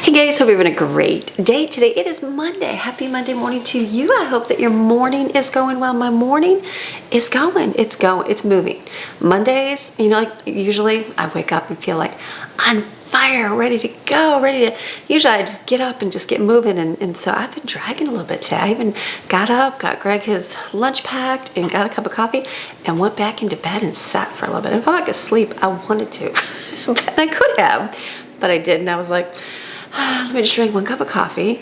Hey guys, hope you're having a great day today. It is Monday. Happy Monday morning to you. I hope that your morning is going well. My morning is going. It's moving. Mondays, like usually I wake up and feel like on fire, ready to go, usually I just get up and just get moving. And so I've been dragging a little bit today. I even got up, got Greg his lunch packed and got a cup of coffee and went back into bed and sat for a little bit. And if I could sleep, I wanted to, but I could have, but I didn't. I was like, let me just drink one cup of coffee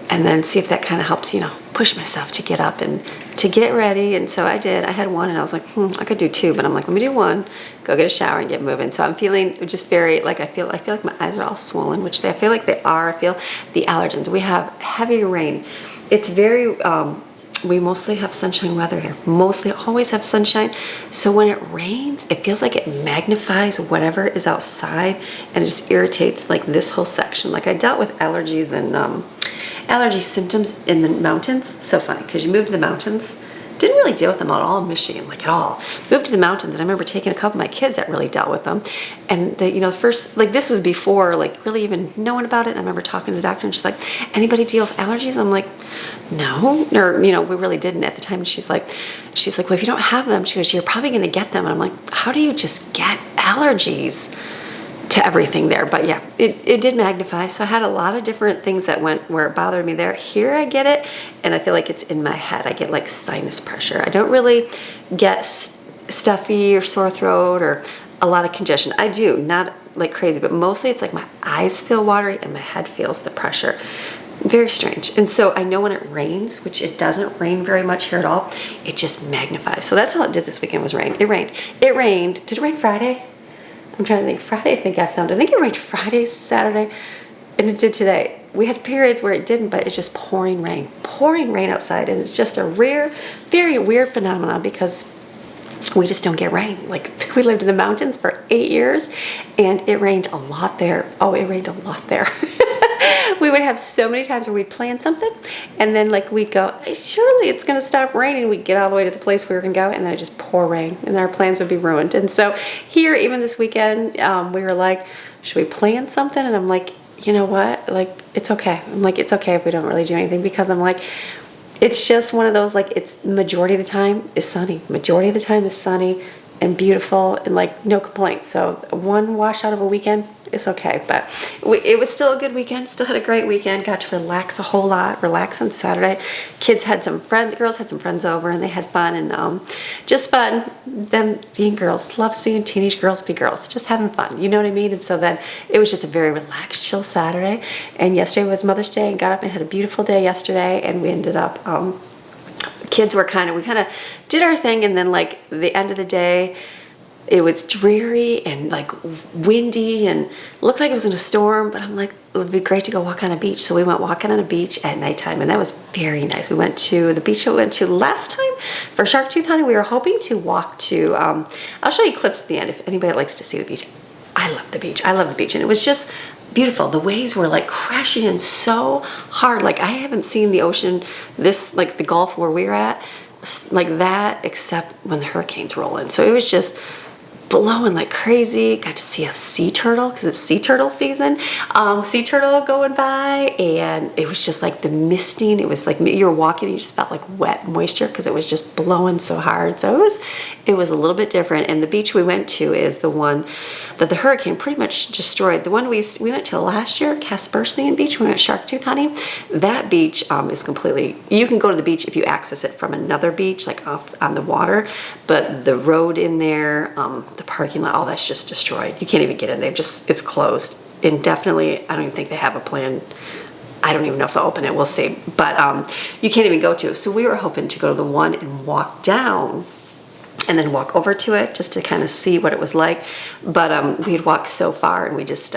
and then see if that kind of helps, push myself to get up and to get ready. And so I did. I had one and I was like, I could do two, but I'm like, let me do one, go get a shower and get moving. So I'm feeling just very, I feel like my eyes are all swollen, which I feel like they are. I feel the allergens. We have heavy rain. It's very, we mostly have sunshine weather here. Mostly always have sunshine. So when it rains, it feels like it magnifies whatever is outside and it just irritates this whole section. I dealt with allergies and allergy symptoms in the mountains. So funny because you move to the mountains. Didn't really deal with them at all in Michigan, at all. Moved to the mountains and I remember taking a couple of my kids that really dealt with them. And first, this was before really even knowing about it. And I remember talking to the doctor and she's like, anybody deal with allergies? I'm like, no, or, we really didn't at the time. And she's like, well, if you don't have them, she goes, you're probably going to get them. And I'm like, how do you just get allergies to everything there? But yeah, it did magnify. So I had a lot of different things that went where it bothered me there. Here I get it, and I feel like it's in my head. I get sinus pressure. I don't really get stuffy or sore throat or a lot of congestion. I do, not like crazy, but mostly it's my eyes feel watery and my head feels the pressure. Very strange. And so I know when it rains, which it doesn't rain very much here at all, it just magnifies. So that's all it did this weekend was rain. It rained. Did it rain Friday? I'm trying to think. Friday, I think it rained Friday, Saturday, and it did today. We had periods where it didn't, but it's just pouring rain outside. And it's just a rare, very weird phenomenon because we just don't get rain. We lived in the mountains for 8 years and it rained a lot there. Oh, it rained a lot there. We would have so many times where we'd plan something and then we'd go, surely it's going to stop raining. We'd get all the way to the place we were going to go and then it just pour rain and our plans would be ruined. And so here, even this weekend, we were like, should we plan something? And I'm like, you know what? It's okay. I'm like, it's okay if we don't really do anything because I'm like, it's just one of those, it's majority of the time is sunny. Majority of the time is sunny and beautiful and no complaints. So one washout of a weekend, it's okay. But it was still a good weekend. Still had a great weekend. Got to relax a whole lot. Relax on Saturday. Girls had some friends over and they had fun and just fun. Them being girls, love seeing teenage girls be girls. Just having fun. You know what I mean? And so then it was just a very relaxed, chill Saturday. And yesterday was Mother's Day and got up and had a beautiful day yesterday. And we ended up, kids were we kind of did our thing. And then the end of the day, it was dreary and windy and looked like it was in a storm, but I'm like, it would be great to go walk on a beach. So we went walking on a beach at nighttime and that was very nice. We went to the beach that we went to last time for Shark Tooth Hunting. We were hoping to walk to, I'll show you clips at the end if anybody likes to see the beach. I love the beach. And it was just beautiful. The waves were crashing in so hard. I haven't seen the ocean, the Gulf where we were at, that except when the hurricanes roll in. So it was just blowing like crazy. Got to see a sea turtle because it's sea turtle season. Sea turtle going by, and it was just the misting. It was you were walking, you just felt wet moisture because it was just blowing so hard. So it was a little bit different. And the beach we went to is the one that the hurricane pretty much destroyed. The one we went to last year, Caspersian Beach, we went shark tooth hunting. That beach is completely, you can go to the beach if you access it from another beach, off on the water, but the road in there, the parking lot, all that's just destroyed. You can't even get in. It's closed indefinitely. I don't even think they have a plan. I don't even know if they'll open it. We'll see. But you can't even go to. So we were hoping to go to the one and walk down and then walk over to it just to kind of see what it was like. But we had walked so far and we just,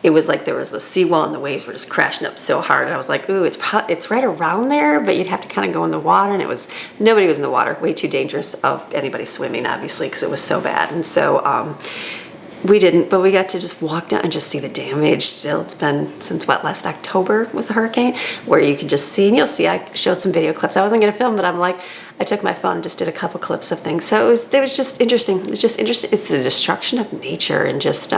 it was there was a seawall and the waves were just crashing up so hard. And I was like, ooh, it's right around there, but you'd have to kind of go in the water. And nobody was in the water. Way too dangerous of anybody swimming, obviously, because it was so bad. And so We didn't, but we got to just walk down and just see the damage still. It's been since what, last October was the hurricane, where you could just see, and you'll see, I showed some video clips. I wasn't going to film, but I'm like, I took my phone and just did a couple clips of things. So it was just interesting. It was just interesting. It's the destruction of nature and just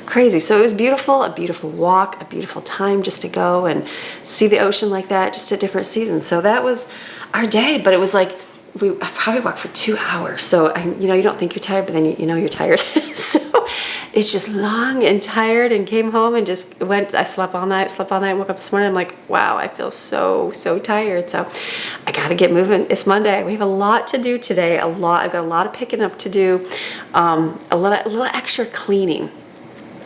crazy. So it was beautiful, a beautiful walk, a beautiful time just to go and see the ocean like that, just a different season. So that was our day, but it was like, I probably walked for 2 hours. So you don't think you're tired, but then you know you're tired. So it's just long and tired, and came home and just went. I slept all night, woke up this morning. I'm like, wow, I feel so tired. So I got to get moving. It's Monday. We have a lot to do today. I've got a lot of picking up to do. A little extra cleaning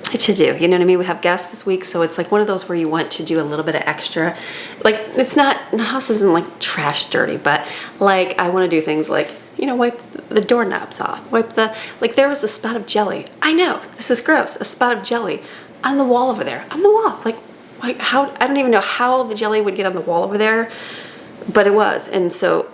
to do, you know what I mean? We have guests this week, so it's like one of those where you want to do a little bit of extra. Like, it's not, the house isn't like trash dirty, but like I want to do things like, wipe the doorknobs off, like there was a spot of jelly. I know, this is gross, a spot of jelly on the wall over there, on the wall. Like how, I don't even know how the jelly would get on the wall over there, but it was. And so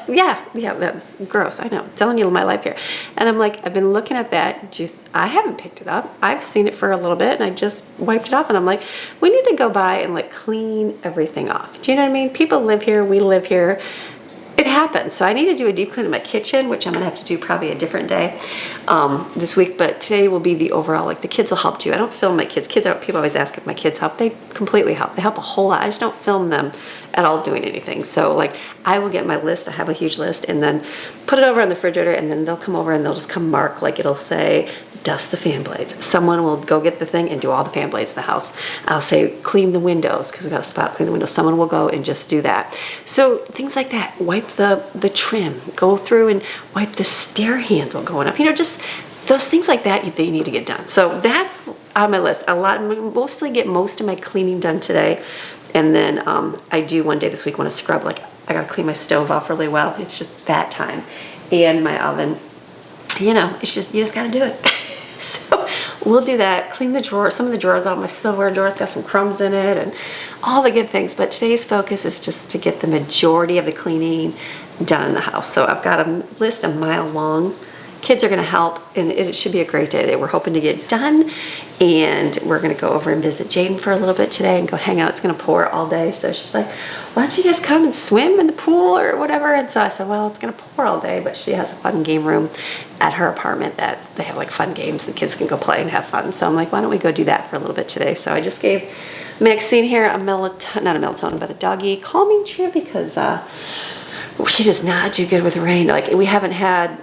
yeah, that's gross. I know. I'm telling you my life here. And I'm like, I've been looking at that. I haven't picked it up. I've seen it for a little bit, and I just wiped it off. And I'm like, we need to go by and like clean everything off. Do you know what I mean? People live here. We live here. It happens. So I need to do a deep clean of my kitchen, which I'm going to have to do probably a different day this week. But today will be the overall, like the kids will help too. I don't film my kids. People always ask if my kids help. They completely help. They help a whole lot. I just don't film them at all doing anything. So like I will get my list. I have a huge list, and then put it over on the refrigerator, and then they'll come over and they'll just come mark, like it'll say, dust the fan blades. Someone will go get the thing and do all the fan blades in the house. I'll say, clean the windows, because we've got a spot, clean the windows. Someone will go and just do that. So things like that. Wipe the trim. Go through and wipe the stair handle going up. Just those things like that you need to get done. So that's on my list. Mostly get most of my cleaning done today. And then I do one day this week want to scrub. Like I got to clean my stove off really well. It's just that time. And my oven. It's just, you just got to do it. So we'll do that, clean the drawer, some of the drawers out, my silverware drawer's got some crumbs in it and all the good things. But today's focus is just to get the majority of the cleaning done in the house. So I've got a list a mile long. Kids are going to help, and it should be a great day. We're hoping to get done, and we're going to go over and visit Jaden for a little bit today and go hang out. It's going to pour all day. So she's like, why don't you guys come and swim in the pool or whatever? And so I said, well, it's going to pour all day, but she has a fun game room at her apartment that they have like fun games. The kids can go play and have fun. So I'm like, why don't we go do that for a little bit today? So I just gave Maxine here not a melatonin, but a doggy calming chew, because she does not do good with rain. Like we haven't had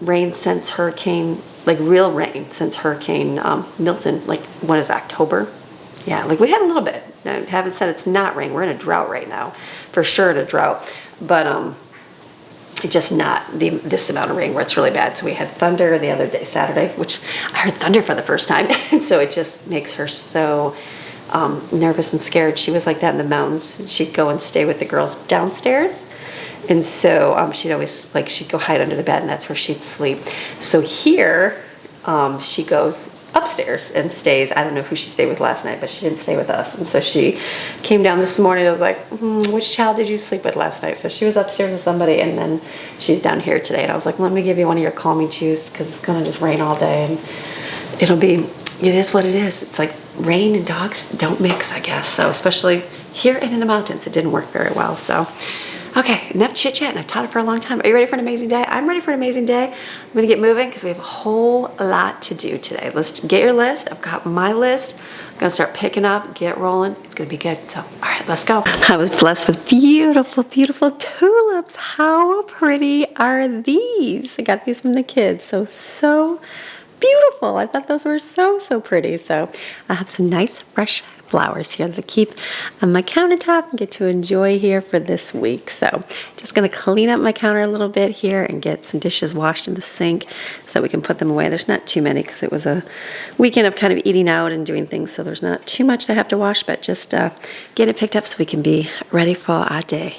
rain since hurricane, like real rain since Hurricane Milton, like what is October? Yeah, like we had a little bit. I haven't said it's not rain. We're in a drought right now, for sure in a drought. But just not this amount of rain where it's really bad. So we had thunder the other day, Saturday, which I heard thunder for the first time. And so it just makes her so nervous and scared. She was like that in the mountains. She'd go and stay with the girls downstairs. And so she'd always, she'd go hide under the bed, and that's where she'd sleep. So here, she goes upstairs and stays. I don't know who she stayed with last night, but she didn't stay with us. And so she came down this morning. I was like, which child did you sleep with last night? So she was upstairs with somebody, and then she's down here today. And I was like, let me give you one of your calming chews, because it's going to just rain all day. And it is what it is. It's like rain and dogs don't mix, I guess. So especially here and in the mountains, it didn't work very well. So okay, enough chit chat, and I've taught it for a long time. Are you ready for an amazing day? I'm ready for an amazing day. I'm gonna get moving because we have a whole lot to do today. Let's get your list. I've got my list. I'm gonna start picking up, get rolling. It's gonna be good. So, all right, let's go. I was blessed with beautiful, beautiful tulips. How pretty are these? I got these from the kids. So beautiful. I thought those were so pretty. So I have some nice fresh flowers here that I keep on my countertop and get to enjoy here for this week. So just going to clean up my counter a little bit here and get some dishes washed in the sink so that we can put them away. There's not too many because it was a weekend of kind of eating out and doing things, so there's not too much to have to wash, but just get it picked up so we can be ready for our day.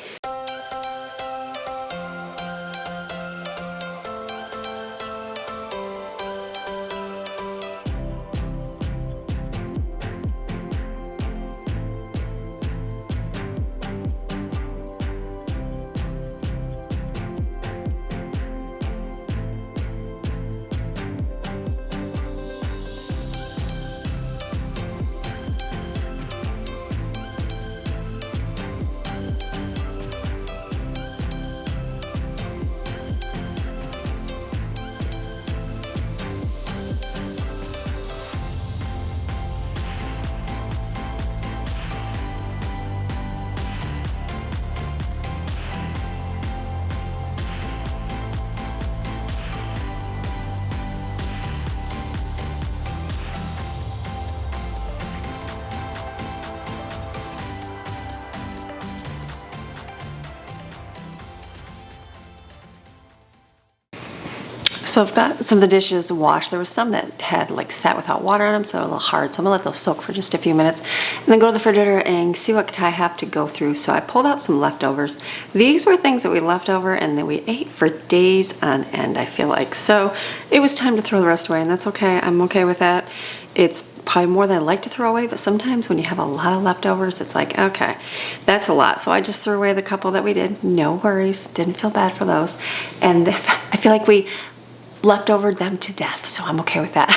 So I've got some of the dishes washed. There was some that had like sat with hot water on them, so a little hard. So I'm gonna let those soak for just a few minutes and then go to the refrigerator and see what I have to go through. So I pulled out some leftovers. These were things that we left over and that we ate for days on end, I feel like. So it was time to throw the rest away, and that's okay. I'm okay with that. It's probably more than I like to throw away, but sometimes when you have a lot of leftovers, it's like, okay, that's a lot. So I just threw away the couple that we did. No worries. Didn't feel bad for those. And I feel like we leftovered them to death, so I'm okay with that.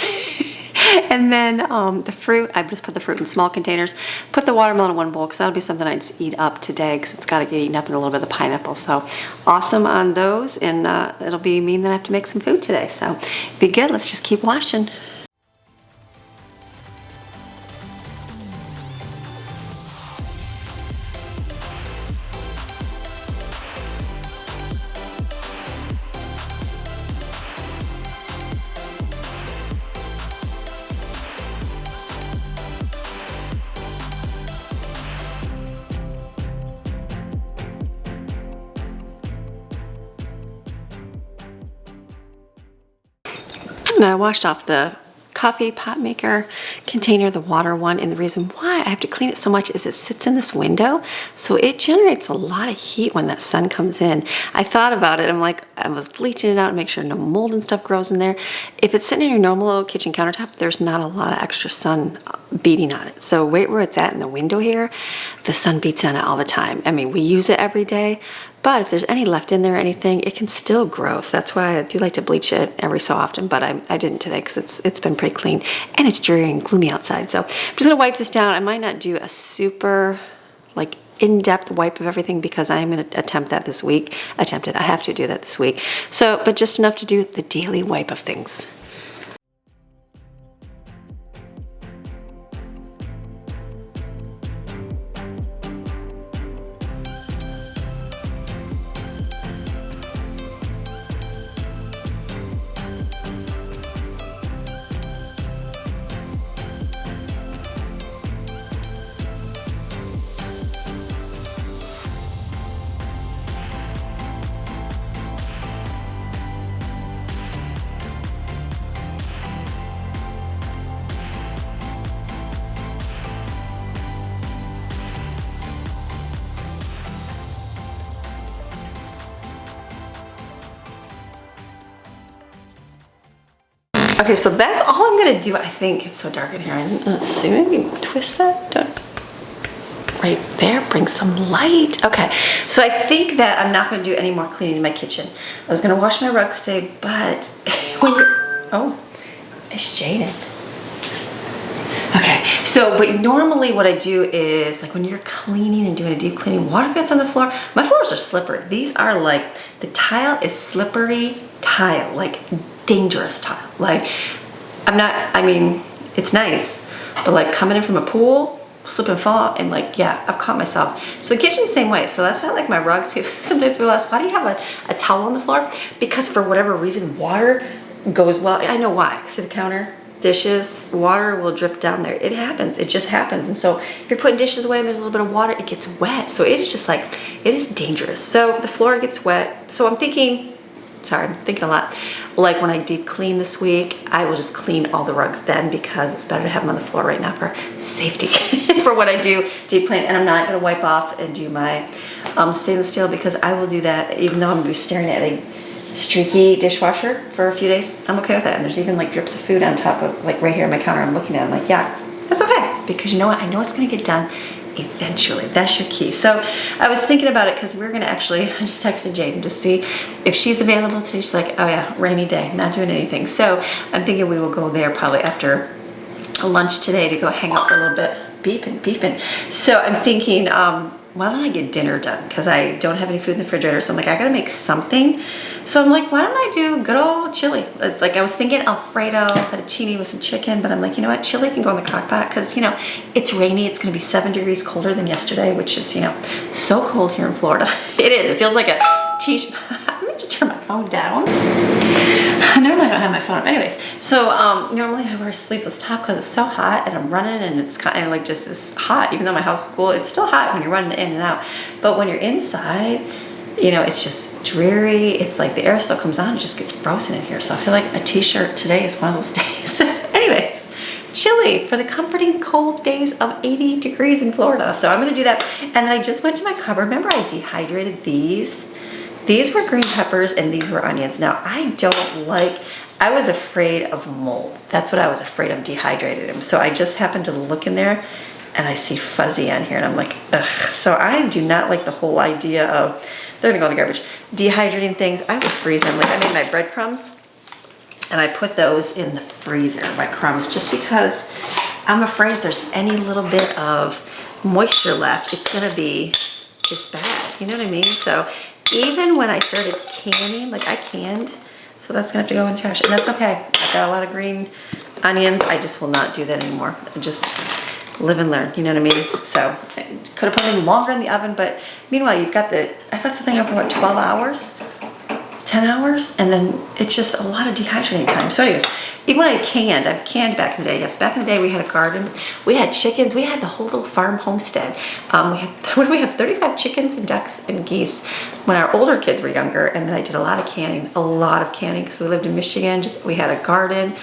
And then the fruit, I just put the fruit in small containers, put the watermelon in one bowl because that'll be something I just eat up today because it's got to get eaten up in a little bit of the pineapple. So awesome on those, and it'll be mean that I have to make some food today. So be good. Let's just keep washing. Now I washed off the coffee pot maker container, the water one, and the reason why I have to clean it so much is it sits in this window, so it generates a lot of heat when that sun comes in. I thought about it. I'm like, I was bleaching it out to make sure no mold and stuff grows in there. If it's sitting in your normal little kitchen countertop, there's not a lot of extra sun beating on it. So right where it's at in the window here, the sun beats on it all the time. I mean, we use it every day, but if there's any left in there or anything, it can still grow. So that's why I do like to bleach it every so often, but I didn't today because it's been pretty clean and it's dreary and gloomy outside. So I'm just gonna wipe this down. I might not do a super like in-depth wipe of everything because I'm gonna attempt that this week. I have to do that this week. So, but just enough to do the daily wipe of things. Okay, so that's all I'm gonna do. I think it's so dark in here. Let's see, maybe twist that. Right there, bring some light. Okay, so I think that I'm not gonna do any more cleaning in my kitchen. I was gonna wash my rugs today, but when you're, oh, it's Jaden. Okay, so, but normally what I do is, like when you're cleaning and doing a deep cleaning, water gets on the floor. My floors are slippery. These are like, the tile is slippery tile, like dangerous tile. Like, I mean, it's nice, but like coming in from a pool, slip and fall, and like, yeah, I've caught myself. So the kitchen's the same way. So that's why I like my rugs. Sometimes people ask, why do you have a towel on the floor? Because for whatever reason, water goes well. I know why. See the counter? Dishes, water will drip down there. It happens. It just happens. And so if you're putting dishes away and there's a little bit of water, it gets wet. So it is just like, it is dangerous. So the floor gets wet. So I'm thinking a lot. Like when I deep clean this week, I will just clean all the rugs then because it's better to have them on the floor right now for safety for what I do deep clean. And I'm not going to wipe off and do my stainless steel because I will do that even though I'm going to be staring at a streaky dishwasher for a few days. I'm okay with that. And there's even like drips of food on top of, like right here on my counter. I'm looking at it, I'm like, yeah, that's okay. Because you know what? I know it's going to get done eventually. That's your key. So I was thinking about it because we're going to actually, I just texted Jaden to see if she's available today. She's like, oh yeah, rainy day, not doing anything. So I'm thinking we will go there probably after lunch today to go hang out for a little bit. Beeping. So I'm thinking, why don't I get dinner done? Because I don't have any food in the refrigerator. So I'm like, I gotta make something. So I'm like, why don't I do good old chili? It's like I was thinking Alfredo, fettuccine with some chicken, but I'm like, you know what? Chili can go in the crock pot because, you know, it's rainy. It's gonna be 7 degrees colder than yesterday, which is, you know, so cold here in Florida. It is. It feels like a t-shirt. Let me just turn my phone down. Normally I don't have my phone up. Anyways, so normally I wear a sleeveless top because it's so hot and I'm running and it's kind of like just as hot. Even though my house is cool, it's still hot when you're running in and out. But when you're inside, you know, it's just dreary. It's like the air still comes on, it just gets frozen in here. So I feel like a t-shirt today is one of those days. Anyways, chilly for the comforting cold days of 80 degrees in Florida. So I'm gonna do that. And then I just went to my cupboard. Remember I dehydrated these? These were green peppers and these were onions. Now I was afraid of mold. That's what I was afraid of, dehydrated them. So I just happened to look in there and I see fuzzy on here and I'm like, ugh. So I do not like the whole idea of, they're gonna go in the garbage. Dehydrating things, I would freeze them. Like I made my breadcrumbs and I put those in the freezer, my crumbs, just because I'm afraid if there's any little bit of moisture left, it's bad, you know what I mean? So even when I started canning, like I canned, so that's gonna have to go in the trash, and that's okay. I've got a lot of green onions. I just will not do that anymore. I just live and learn, you know what I mean? So I could have put them longer in the oven, but meanwhile, you've got I left the thing up for what, 12 hours? 10 hours? And then it's just a lot of dehydrating time. So anyways, even when I've canned back in the day. Yes, back in the day we had a garden, we had chickens, we had the whole little farm homestead. We have 35 chickens and ducks and geese when our older kids were younger, and then I did a lot of canning because we lived in Michigan. We had a garden.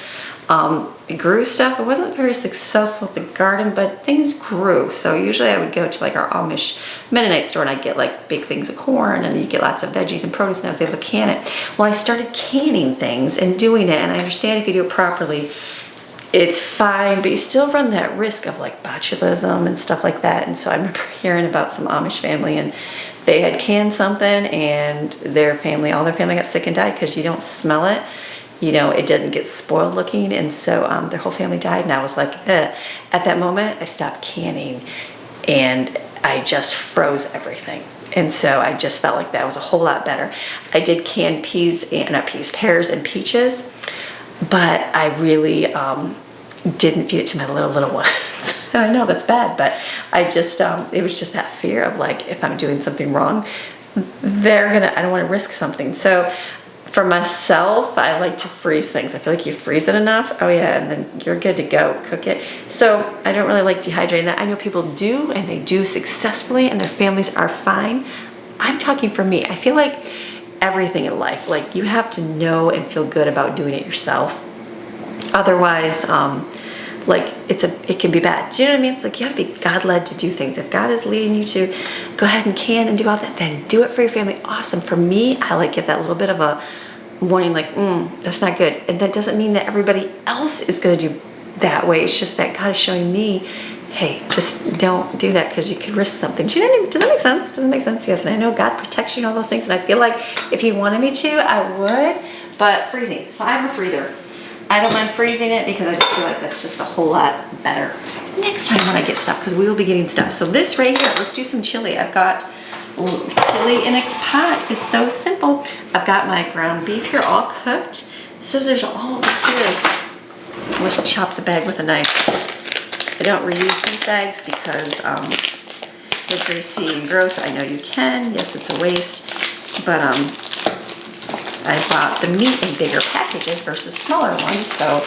It grew stuff. It wasn't very successful with the garden, but things grew. So usually I would go to like our Amish Mennonite store and I'd get like big things of corn, and you get lots of veggies and produce, and I was able to can it. Well, I started canning things and doing it, and I understand if you do it properly, it's fine, but you still run that risk of like botulism and stuff like that. And so I remember hearing about some Amish family, and they had canned something and all their family got sick and died because you don't smell it. You know, it doesn't get spoiled looking, and so their whole family died, and I was like, eh. At that moment, I stopped canning, and I just froze everything, and so I just felt like that was a whole lot better. I did can pears and peaches, but I really didn't feed it to my little ones. And I know that's bad, but I just, it was just that fear of like, if I'm doing something wrong, I don't want to risk something. So for myself, I like to freeze things. I feel like you freeze it enough, oh yeah, and then you're good to go, cook it. So I don't really like dehydrating that. I know people do, and they do successfully, and their families are fine. I'm talking for me. I feel like everything in life, like you have to know and feel good about doing it yourself. Otherwise, like it can be bad. Do you know what I mean? It's like you gotta be God-led to do things. If God is leading you to go ahead and can and do all that, then do it for your family. Awesome. For me, I like get that little bit of a warning, like, that's not good. And that doesn't mean that everybody else is gonna do that way. It's just that God is showing me, hey, just don't do that because you could risk something. Do you know what I mean? Does that make sense? Does it make sense? Yes. And I know God protects you and all those things. And I feel like if He wanted me to, I would. But freezing. So I have a freezer. I don't mind freezing it because I just feel like that's just a whole lot better next time when I get stuff, because we will be getting stuff. So this right here, let's do some chili. I've got chili in a pot. It's so simple. I've got my ground beef here all cooked. Scissors are all over here. Let's chop the bag with a knife. I don't reuse these bags because they're greasy and gross. I know you can. Yes, it's a waste. But I bought the meat in bigger packages versus smaller ones, so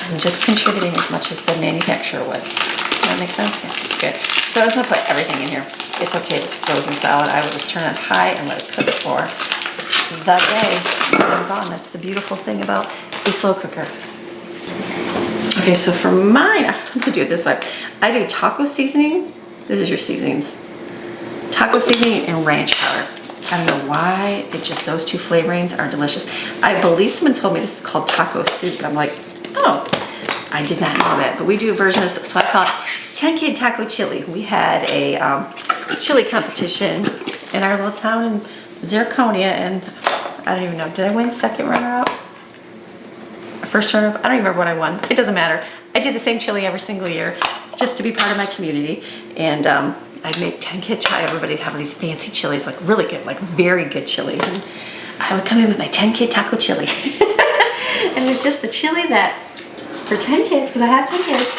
I'm just contributing as much as the manufacturer would. Does that make sense? Yeah, it's good. So I'm gonna put everything in here. It's okay if it's frozen salad. I will just turn it high and let it cook for the day. And I'm gone. That's the beautiful thing about a slow cooker. Okay, so for mine, I'm gonna do it this way. I do taco seasoning. This is your seasonings. Taco seasoning and ranch powder. I don't know why, those two flavorings are delicious. I believe someone told me this is called taco soup, and I'm like, oh, I did not know that. But we do a version of this, so I call it 10 Kid Taco Chili. We had a chili competition in our little town in Zirconia, and I don't even know, did I win second runner-up? First runner-up? I don't even remember what I won. It doesn't matter. I did the same chili every single year just to be part of my community, and I'd make 10 Kid Chai. Everybody'd have these fancy chilies, like really good, like very good chilies. And I would come in with my 10 Kid Taco Chili. And it was just the chili that, for 10 kids, because I have 10 kids,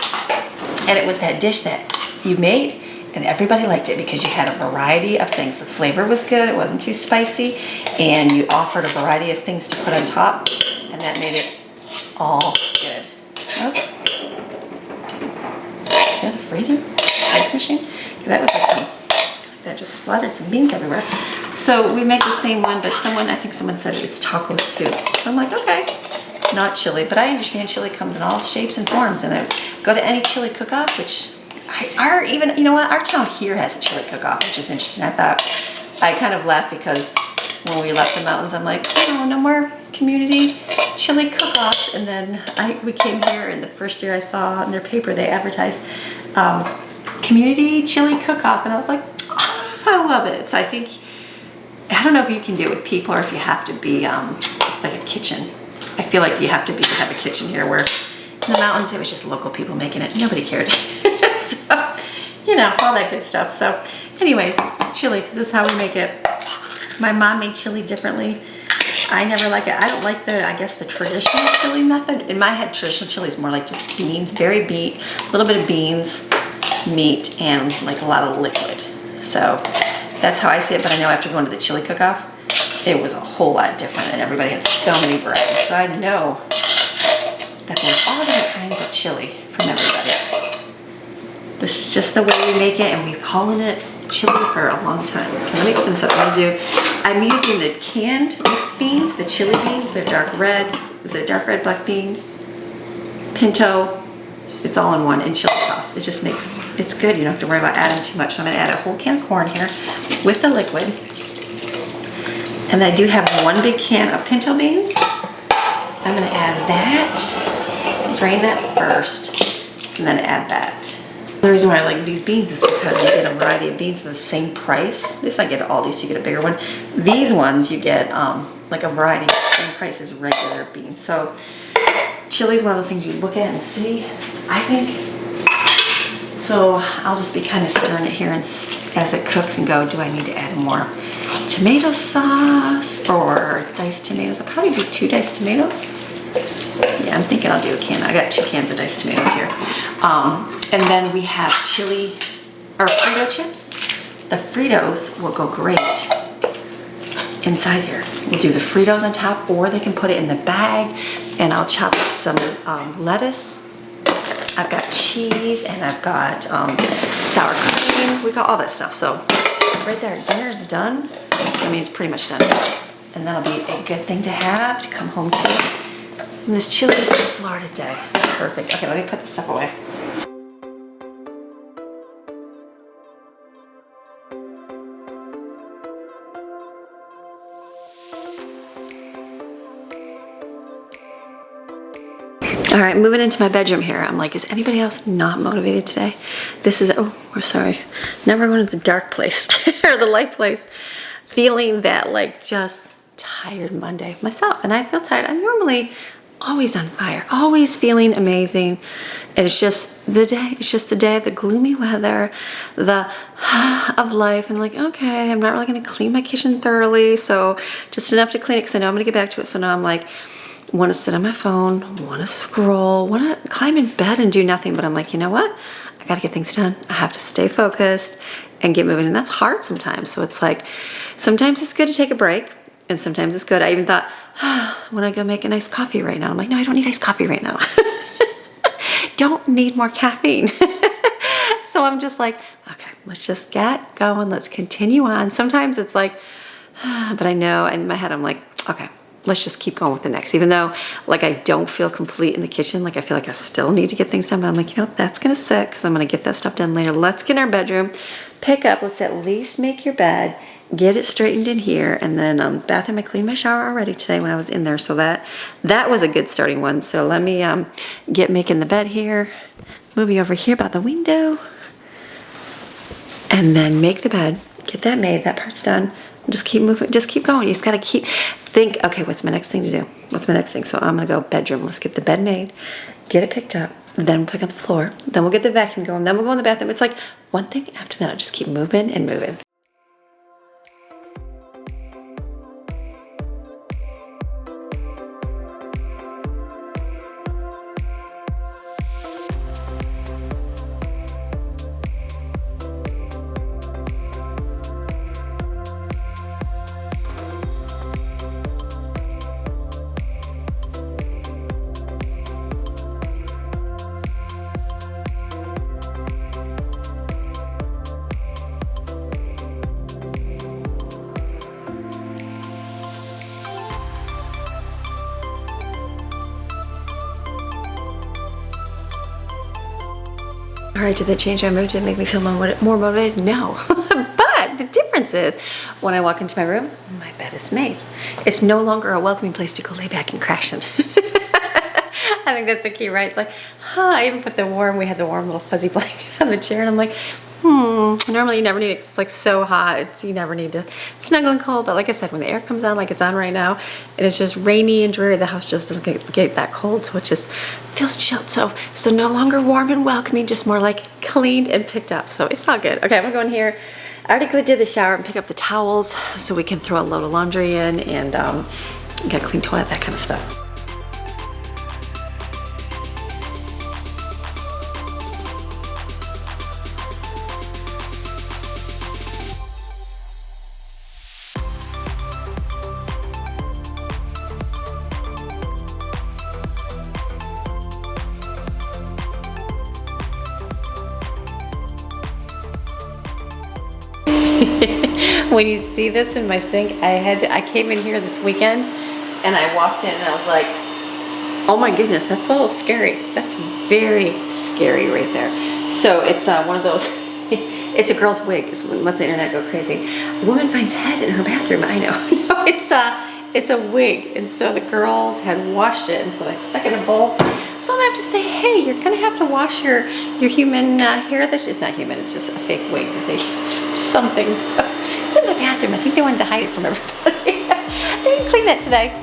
and it was that dish that you made, and everybody liked it because you had a variety of things. The flavor was good, it wasn't too spicy, and you offered a variety of things to put on top, and that made it all good. You have the freezer? Ice machine? That was like that just splattered some beans everywhere. So we make the same one, but I think someone said it's taco soup. I'm like, okay, not chili, but I understand chili comes in all shapes and forms. And I go to any chili cook-off, which you know what, our town here has a chili cook-off, which is interesting. I kind of laughed because when we left the mountains, I'm like, oh, no more community chili cook-offs. And then we came here, and the first year I saw in their paper, they advertised community chili cook-off, and I was like, oh, I love it. So I don't know if you can do it with people or if you have to be like a kitchen. I feel like you have to have a kitchen here, where in the mountains it was just local people making it. Nobody cared. So, you know, all that good stuff. So anyways, chili, this is how we make it. My mom made chili differently. I never like it. I don't like I guess the traditional chili method. In my head, traditional chili is more like just beans, a little bit of beans, meat, and like a lot of liquid. So that's how I see it, but I know after going to the chili cook-off, it was a whole lot different, and everybody had so many varieties. So I know that there's all different kinds of chili from everybody. This is just the way we make it, and we've been calling it chili for a long time. Okay, let me open this up. I'm using the canned mixed beans, the chili beans. They're dark red. Is it dark red, black bean, pinto? It's all in one, and chili sauce. It just makes, it's good. You don't have to worry about adding too much. So I'm gonna add a whole can of corn here with the liquid. And I do have one big can of pinto beans. I'm gonna add that, drain that first, and then add that. The reason why I like these beans is because you get a variety of beans at the same price. At least I get at Aldi, so you get a bigger one. These ones you get like a variety, same price as regular beans. So chili is one of those things you look at and see, I think. So I'll just be kind of stirring it here and as it cooks and go, do I need to add more tomato sauce or diced tomatoes? I'll probably do 2 diced tomatoes. Yeah, I'm thinking I'll do a can. I got 2 cans of diced tomatoes here. And then we have chili or Frito chips. The Fritos will go great inside here. We'll do the Fritos on top, or they can put it in the bag, and I'll chop up some lettuce. I've got cheese, and I've got sour cream. We got all that stuff. So right there, dinner's done. I mean, it's pretty much done. And that'll be a good thing to have to come home to. And this chilly Florida day. Perfect. Okay, let me put this stuff away. All right, moving into my bedroom here. I'm like, is anybody else not motivated today? This is, oh, we're sorry. Now we're going to the dark place or the light place. Feeling that like just tired Monday myself. And I feel tired. I'm normally always on fire, always feeling amazing. And it's just the day. It's just the day, the gloomy weather, the of life. And like, okay, I'm not really going to clean my kitchen thoroughly. So just enough to clean it because I know I'm going to get back to it. So now I'm like, want to sit on my phone, want to scroll, want to climb in bed and do nothing. But I'm like, you know what? I got to get things done. I have to stay focused and get moving. And that's hard sometimes. So it's like, sometimes it's good to take a break and sometimes it's good. I even thought, I want to go make an iced coffee right now. I'm like, no, I don't need iced coffee right now. Don't need more caffeine. So I'm just like, okay, let's just get going. Let's continue on. Sometimes it's like, but I know in my head, I'm like, okay, let's just keep going with the next. Even though like I don't feel complete in the kitchen, like I feel like I still need to get things done, but I'm like, you know, that's gonna sit because I'm gonna get that stuff done later. Let's get in our bedroom, pick up, let's at least make your bed, get it straightened in here, and then bathroom, I cleaned my shower already today when I was in there, so that was a good starting one. So let me get making the bed here, move you over here by the window, and then make the bed, get that made, that part's done. Just keep moving, just keep going. You just gotta think, okay, what's my next thing to do? What's my next thing? So I'm gonna go bedroom. Let's get the bed made, get it picked up, then we'll pick up the floor, then we'll get the vacuum going, then we'll go in the bathroom. It's like one thing after that, just keep moving and moving. before I did the change in my mood, did it make me feel more motivated? No. But the difference is when I walk into my room, my bed is made. It's no longer a welcoming place to go lay back and crash in. I think that's the key, right? It's like, I even put we had the warm little fuzzy blanket on the chair, and I'm like, normally you never need it 'cause it's like so hot. You never need to snuggle and cold. But like I said, when the air comes on like it's on right now, and it's just rainy and dreary, the house just doesn't get that cold. So it just feels chilled. So no longer warm and welcoming, just more like cleaned and picked up. So it's all good. Okay, I'm gonna go in here. I already did the shower and pick up the towels so we can throw a load of laundry in and get a clean toilet, that kind of stuff. When you see this in my sink, I came in here this weekend and I walked in and I was like, oh my goodness, that's a little scary. That's very scary right there. So it's one of those, it's a girl's wig. It's let the internet go crazy. A woman finds head in her bathroom. I know. No, it's a wig. And so the girls had washed it, and so they stuck it in a bowl. So I'm gonna have to say, hey, you're gonna have to wash your human hair. It's not human, it's just a fake wig that they use for something. So it's in my bathroom. I think they wanted to hide it from everybody. They didn't clean that today.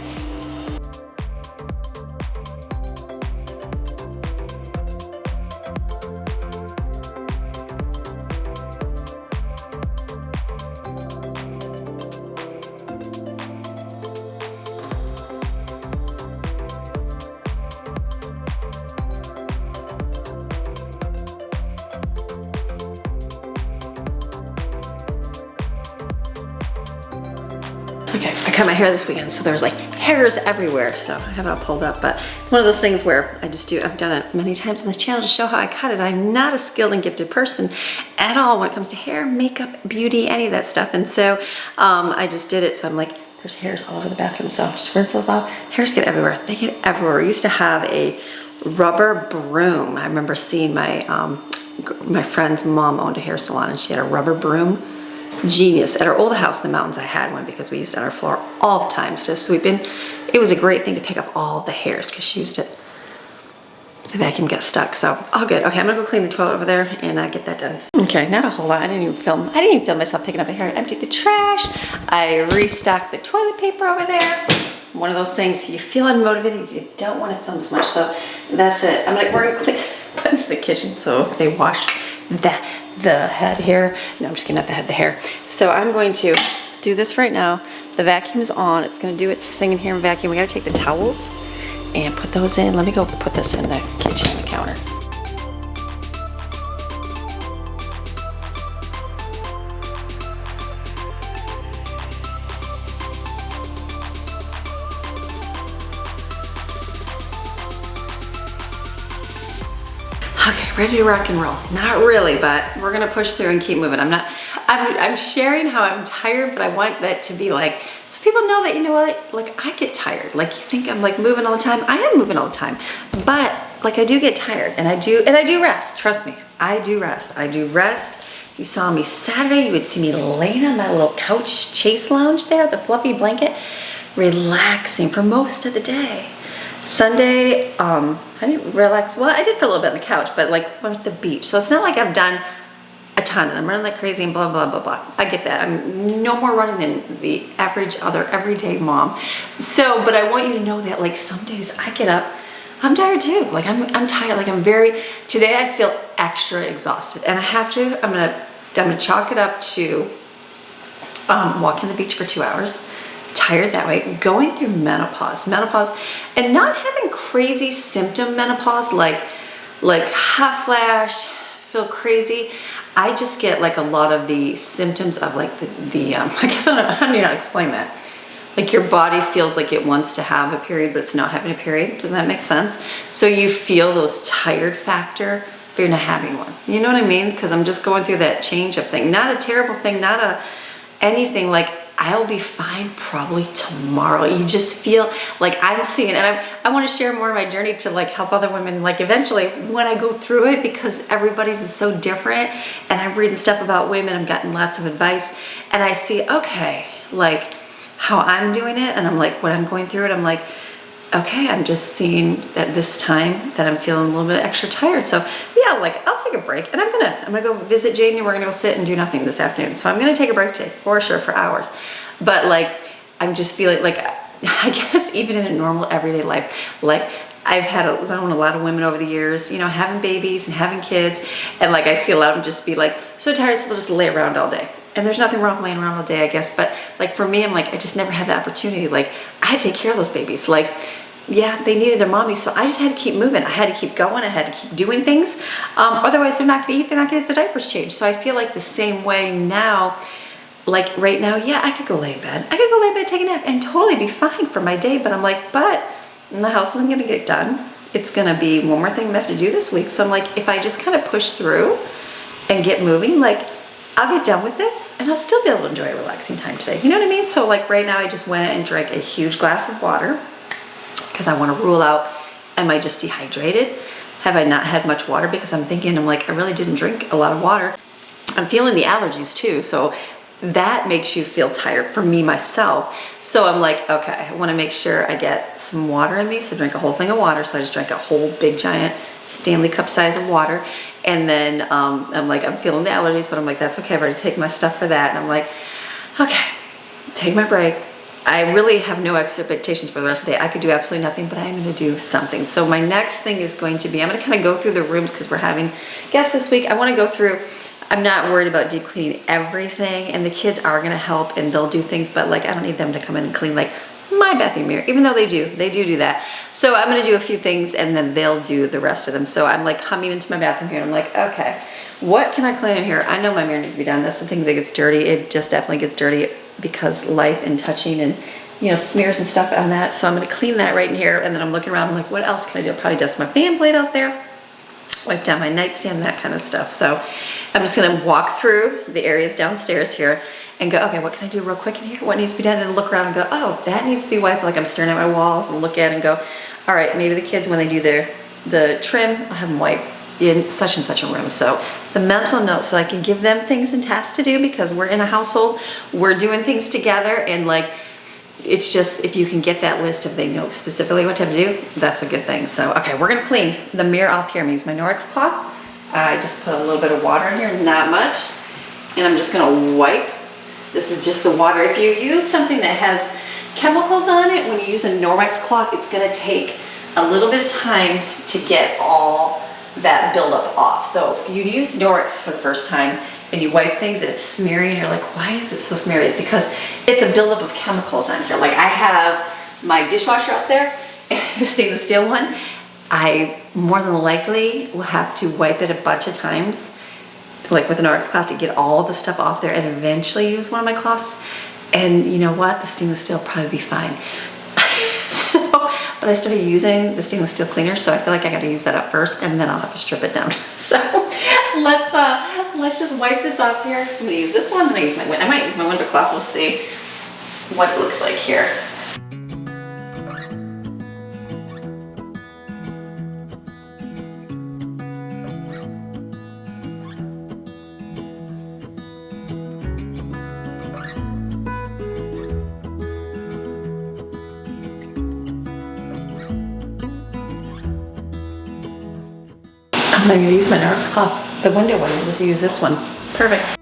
Okay, I cut my hair this weekend, so there was like hairs everywhere, so I have it all pulled up, but it's one of those things where I've done it many times on this channel to show how I cut it. I'm not a skilled and gifted person at all when it comes to hair, makeup, beauty, any of that stuff, and so I just did it, so I'm like, there's hairs all over the bathroom, so just rinse those off. Hairs get everywhere. They get everywhere. We used to have a rubber broom. I remember seeing my friend's mom owned a hair salon, and she had a rubber broom. Genius. At our old house in the mountains, I had one because we used it on our floor all the time, just sweeping. It was a great thing to pick up all the hairs because she used it. The vacuum gets stuck, so all good. Okay, I'm gonna go clean the toilet over there and get that done. Okay, not a whole lot. I didn't even film myself picking up a hair. I emptied the trash. I restocked the toilet paper over there. One of those things, you feel unmotivated, you don't want to film as much, so that's it. we're gonna clean, put this in the kitchen so they wash the head here. No, I'm just kidding, not the head, the hair. So I'm going to do this right now. The vacuum is on. It's going to do its thing in here and vacuum. We got to take the towels and put those in. Let me go put this in the kitchen, the counter. Okay, ready to rock and roll. Not really, but we're gonna push through and keep moving. I'm sharing how I'm tired, but I want that to be like, so people know that, you know what, like I get tired. Like you think I'm like moving all the time. I am moving all the time, but like I do get tired and I do rest. Trust me, I do rest. If you saw me Saturday, you would see me laying on my little couch chase lounge there, the fluffy blanket, relaxing for most of the day. Sunday, I didn't relax. Well, I did for a little bit on the couch, but like went to the beach. So it's not like I've done a ton and I'm running like crazy and blah, blah, blah, blah. I get that. I'm no more running than the average other everyday mom. So, but I want you to know that like some days I get up, I'm tired too. Like I'm tired. Like today I feel extra exhausted and I'm gonna chalk it up to walking the beach for 2 hours. Tired that way, going through menopause, and not having crazy symptom menopause like hot flash, feel crazy. I just get like a lot of the symptoms of like the I guess I don't know, how do you not explain that? Like your body feels like it wants to have a period, but it's not having a period. Does that make sense? So you feel those tired factor, but you're not having one. You know what I mean? Because I'm just going through that change up thing. Not a terrible thing, not anything like, I'll be fine probably tomorrow. You just feel like I'm seeing, and I want to share more of my journey to like help other women, like eventually when I go through it, because everybody's is so different. And I'm reading stuff about women, I'm getting lots of advice, and I see, okay, like how I'm doing it, and I'm like, what I'm going through it, I'm like, okay, I'm just seeing at this time that I'm feeling a little bit extra tired. So yeah, like I'll take a break, and I'm gonna go visit Jane, and we're gonna go sit and do nothing this afternoon. So I'm gonna take a break today for sure, for hours. But like, I'm just feeling like, I guess even in a normal everyday life, like I've had known a lot of women over the years, you know, having babies and having kids, and like I see a lot of them just be like so tired, so they'll just lay around all day. And there's nothing wrong with laying around all day, I guess. But like for me, I'm like, I just never had the opportunity. Like I had to take care of those babies. Like, yeah, they needed their mommy, so I just had to keep moving. I had to keep going. I had to keep doing things. Otherwise, they're not going to eat. They're not going to get their diapers changed. So I feel like the same way now. Like right now, yeah, I could go lay in bed. I could go lay in bed, take a nap, and totally be fine for my day. But I'm like, but the house isn't going to get done. It's going to be one more thing we have to do this week. So I'm like, if I just kind of push through and get moving, like I'll get done with this and I'll still be able to enjoy a relaxing time today. You know what I mean? So like right now, I just went and drank a huge glass of water, because I want to rule out, am I just dehydrated? Have I not had much water? Because I'm thinking, I'm like, I really didn't drink a lot of water. I'm feeling the allergies too. So that makes you feel tired for me, myself. So I'm like, okay, I want to make sure I get some water in me. So drink a whole thing of water. So I just drank a whole big giant Stanley cup size of water. And then I'm like, I'm feeling the allergies, but I'm like, that's okay. I've already taken my stuff for that. And I'm like, okay, take my break. I really have no expectations for the rest of the day. I could do absolutely nothing, but I'm going to do something. So my next thing is going to be, I'm going to kind of go through the rooms because we're having guests this week. I want to go through, I'm not worried about deep cleaning everything, and the kids are going to help and they'll do things, but like I don't need them to come in and clean like my bathroom mirror, even though they do that. So I'm going to do a few things and then they'll do the rest of them. So I'm like coming into my bathroom here and I'm like, okay, what can I clean in here? I know my mirror needs to be done. That's the thing that gets dirty. It just definitely gets dirty because life and touching and, you know, smears and stuff on that. So I'm going to clean that right in here. And then I'm looking around, I'm like, what else can I do? I'll probably dust my fan blade out there, wipe down my nightstand, that kind of stuff. So I'm just going to walk through the areas downstairs here and go, okay, what can I do real quick in here? What needs to be done? And look around and go, oh, that needs to be wiped. Like I'm staring at my walls and look at it and go, all right, maybe the kids, when they do the trim, I'll have them wipe in such and such a room. So the mental note, so I can give them things and tasks to do, because we're in a household, we're doing things together, and like, it's just, if you can get that list, if they know specifically what to have to do, that's a good thing. So, okay, we're gonna clean the mirror off here. I'm gonna use my Norwex cloth. I just put a little bit of water in here, not much. And I'm just gonna wipe. This is just the water. If you use something that has chemicals on it, when you use a Norwex cloth, it's gonna take a little bit of time to get all that buildup off. So if you use Norwex for the first time and you wipe things and it's smeary and you're like, why is it so smeary? It's because it's a buildup of chemicals on here. Like I have my dishwasher out there, the stainless steel one. I more than likely will have to wipe it a bunch of times, like with an Norwex cloth, to get all the stuff off there, and eventually use one of my cloths. And you know what? The stainless steel will probably be fine. But I started using the stainless steel cleaner, so I feel like I got to use that up first, and then I'll have to strip it down. So let's just wipe this off here. I'm gonna use this one, then I might use my window cloth. We'll see what it looks like here. I'm not gonna use my Norwex cloth, the window one. I'll just use this one. Perfect.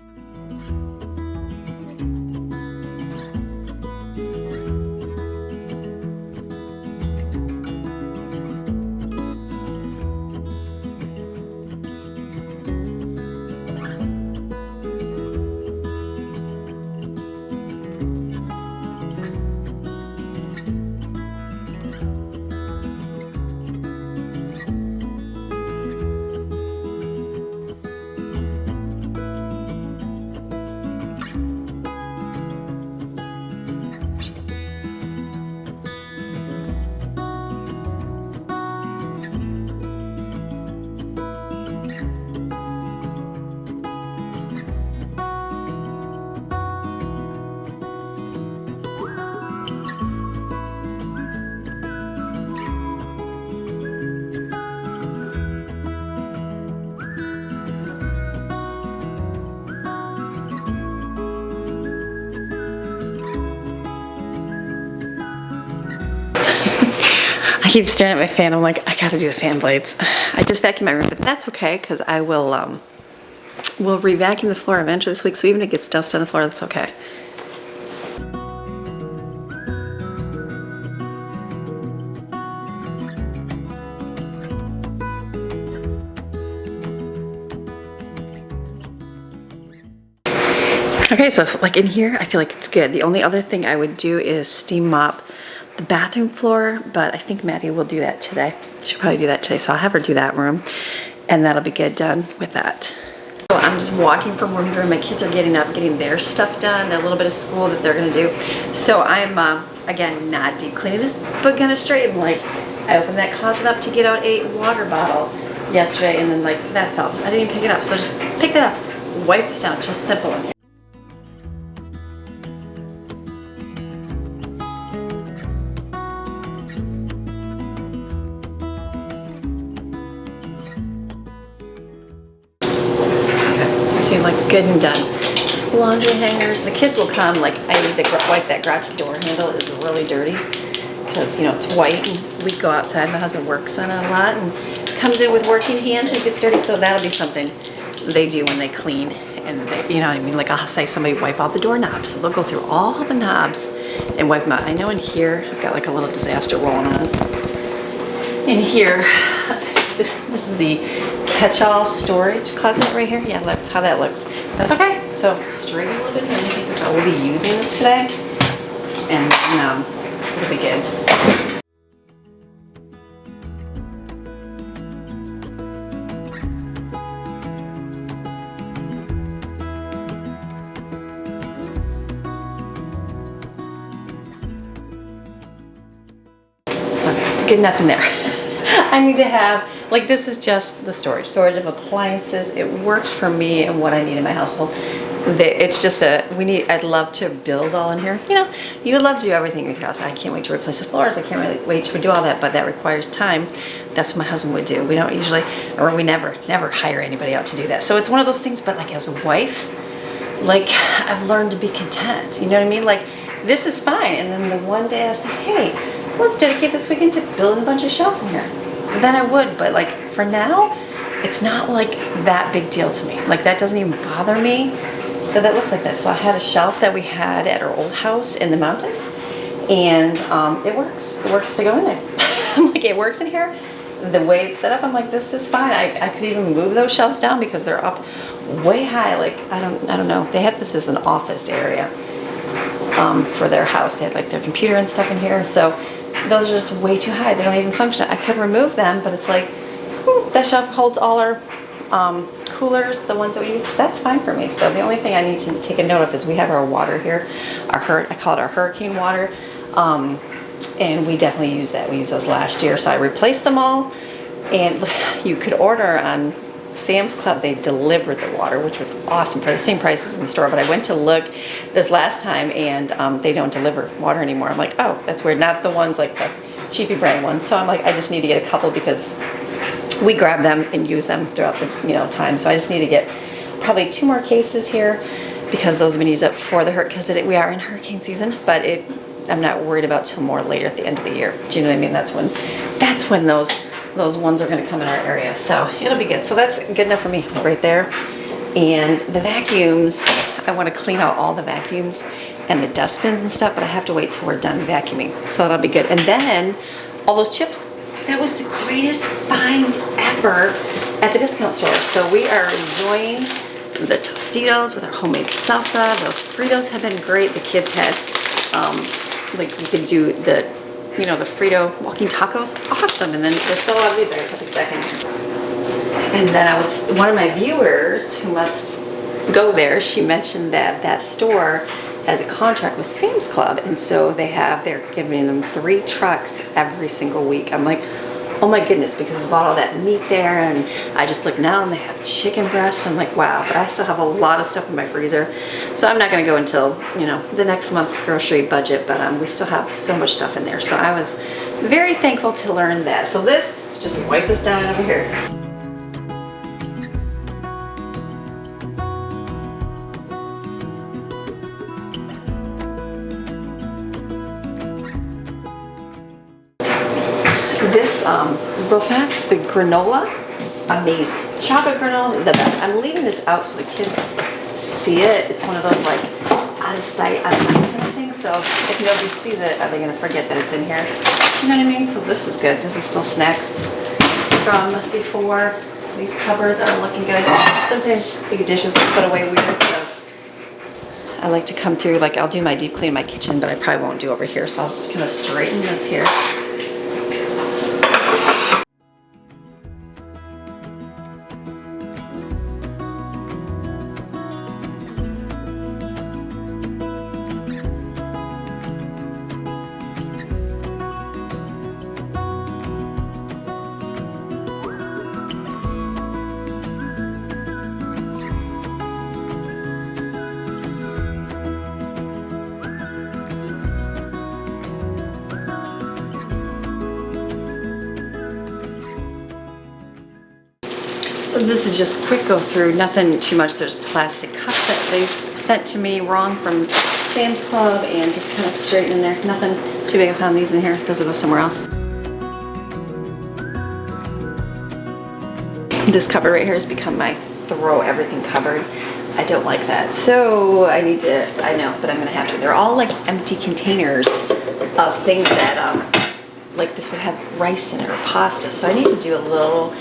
I keep staring at my fan. I'm like, I gotta do the fan blades. I just vacuumed my room, but that's okay because I will we'll re-vacuum the floor eventually this week. So even if it gets dust on the floor, that's okay. Okay, so like in here, I feel like it's good. The only other thing I would do is steam mop the bathroom floor, but I think Maddie will do that today. She'll probably do that today, so I'll have her do that room, and that'll be good done with that. So I'm just walking from room to room. My kids are getting up, getting their stuff done, a little bit of school that they're gonna do. So I'm, again, not deep cleaning this, but gonna straighten. Like, I opened that closet up to get out a water bottle yesterday, and then like that fell. I didn't even pick it up, so just pick that up, wipe this down, just simple in here. Like good and done. Laundry hangers. The kids will come. Like I need to wipe that garage door handle. It is really dirty because you know it's white. And we go outside. My husband works on it a lot and comes in with working hands and gets dirty. So that'll be something they do when they clean. And they, you know what I mean. Like I'll say somebody wipe out the doorknobs. So they'll go through all the knobs and wipe them out. I know in here I've got like a little disaster rolling on. In here. This is the catch-all storage closet right here. Yeah, that's how that looks. That's okay. So straighten a little bit here because I will be using this today, and then it'll be good. Okay, good enough in there. I need to have, like this is just the storage of appliances. It works for me and what I need in my household. It's just I'd love to build all in here. You know, you would love to do everything with your house. I can't wait to replace the floors. I can't really wait to do all that, but that requires time. That's what my husband would do. We don't usually, or we never hire anybody out to do that. So it's one of those things, but like as a wife, like I've learned to be content. You know what I mean? Like this is fine. And then the one day I say, hey, let's dedicate this weekend to building a bunch of shelves in here. Then I would, but like for now, it's not like that big deal to me. Like that doesn't even bother me that looks like that. So I had a shelf that we had at our old house in the mountains, and it works. It works to go in there. I'm like, it works in here. The way it's set up, I'm like, this is fine. I could even move those shelves down because they're up way high. Like I don't know. They had this as an office area for their house. They had like their computer and stuff in here. So those are just way too high. They don't even function. I could remove them, but it's like, that shelf holds all our coolers, the ones that we use. That's fine for me. So the only thing I need to take a note of is we have our water here. I call it our hurricane water. And we definitely use that. We used those last year. So I replaced them all. And you could order on Sam's Club. They delivered the water, which was awesome for the same prices in the store. But I went to look this last time, and they don't deliver water anymore. I'm like, oh, that's weird. Not the ones like the cheapy brand ones. So I'm like, I just need to get a couple because we grab them and use them throughout the time. So I just need to get probably 2 more cases here because those have been used up before the because we are in hurricane season. But I'm not worried about till more later at the end of the year. Do you know what I mean? That's when those ones are going to come in our area. So it'll be good. So that's good enough for me right there. And the vacuums, I want to clean out all the vacuums and the dustbins and stuff, but I have to wait till we're done vacuuming. So that'll be good. And then all those chips, that was the greatest find ever at the discount store. So we are enjoying the Tostitos with our homemade salsa. Those Fritos have been great. The kids had, like we could do the Frito walking tacos. Awesome. And then there's still a lot of these. I gotta put these back in here. And then one of my viewers who must go there, she mentioned that store has a contract with Sam's Club, and so they're giving them 3 trucks every single week. I'm like, oh my goodness, because we bought all that meat there, and I just look now and they have chicken breasts. I'm like, wow, but I still have a lot of stuff in my freezer. So I'm not gonna go until, the next month's grocery budget, but we still have so much stuff in there. So I was very thankful to learn that. So just wipe this down over here. This, real fast, the granola, amazing. Chocolate granola, the best. I'm leaving this out so the kids see it. It's one of those like out of sight, out of mind kind of thing. So if nobody sees it, are they gonna forget that it's in here? You know what I mean? So this is good. This is still snacks from before. These cupboards are looking good. Sometimes the dishes get put away weird, so I like to come through, like I'll do my deep clean in my kitchen, but I probably won't do over here. So I'll just kind of straighten this here. So this is just quick go through, nothing too much. There's plastic cups that they sent to me wrong from Sam's Club and just kind of straighten in there. Nothing too big. I found these in here. Those will go somewhere else. This cupboard right here has become my throw everything cupboard. I don't like that. So I need to, I know, but I'm gonna have to. They're all like empty containers of things that, like this would have rice in it or pasta. So I need to do a little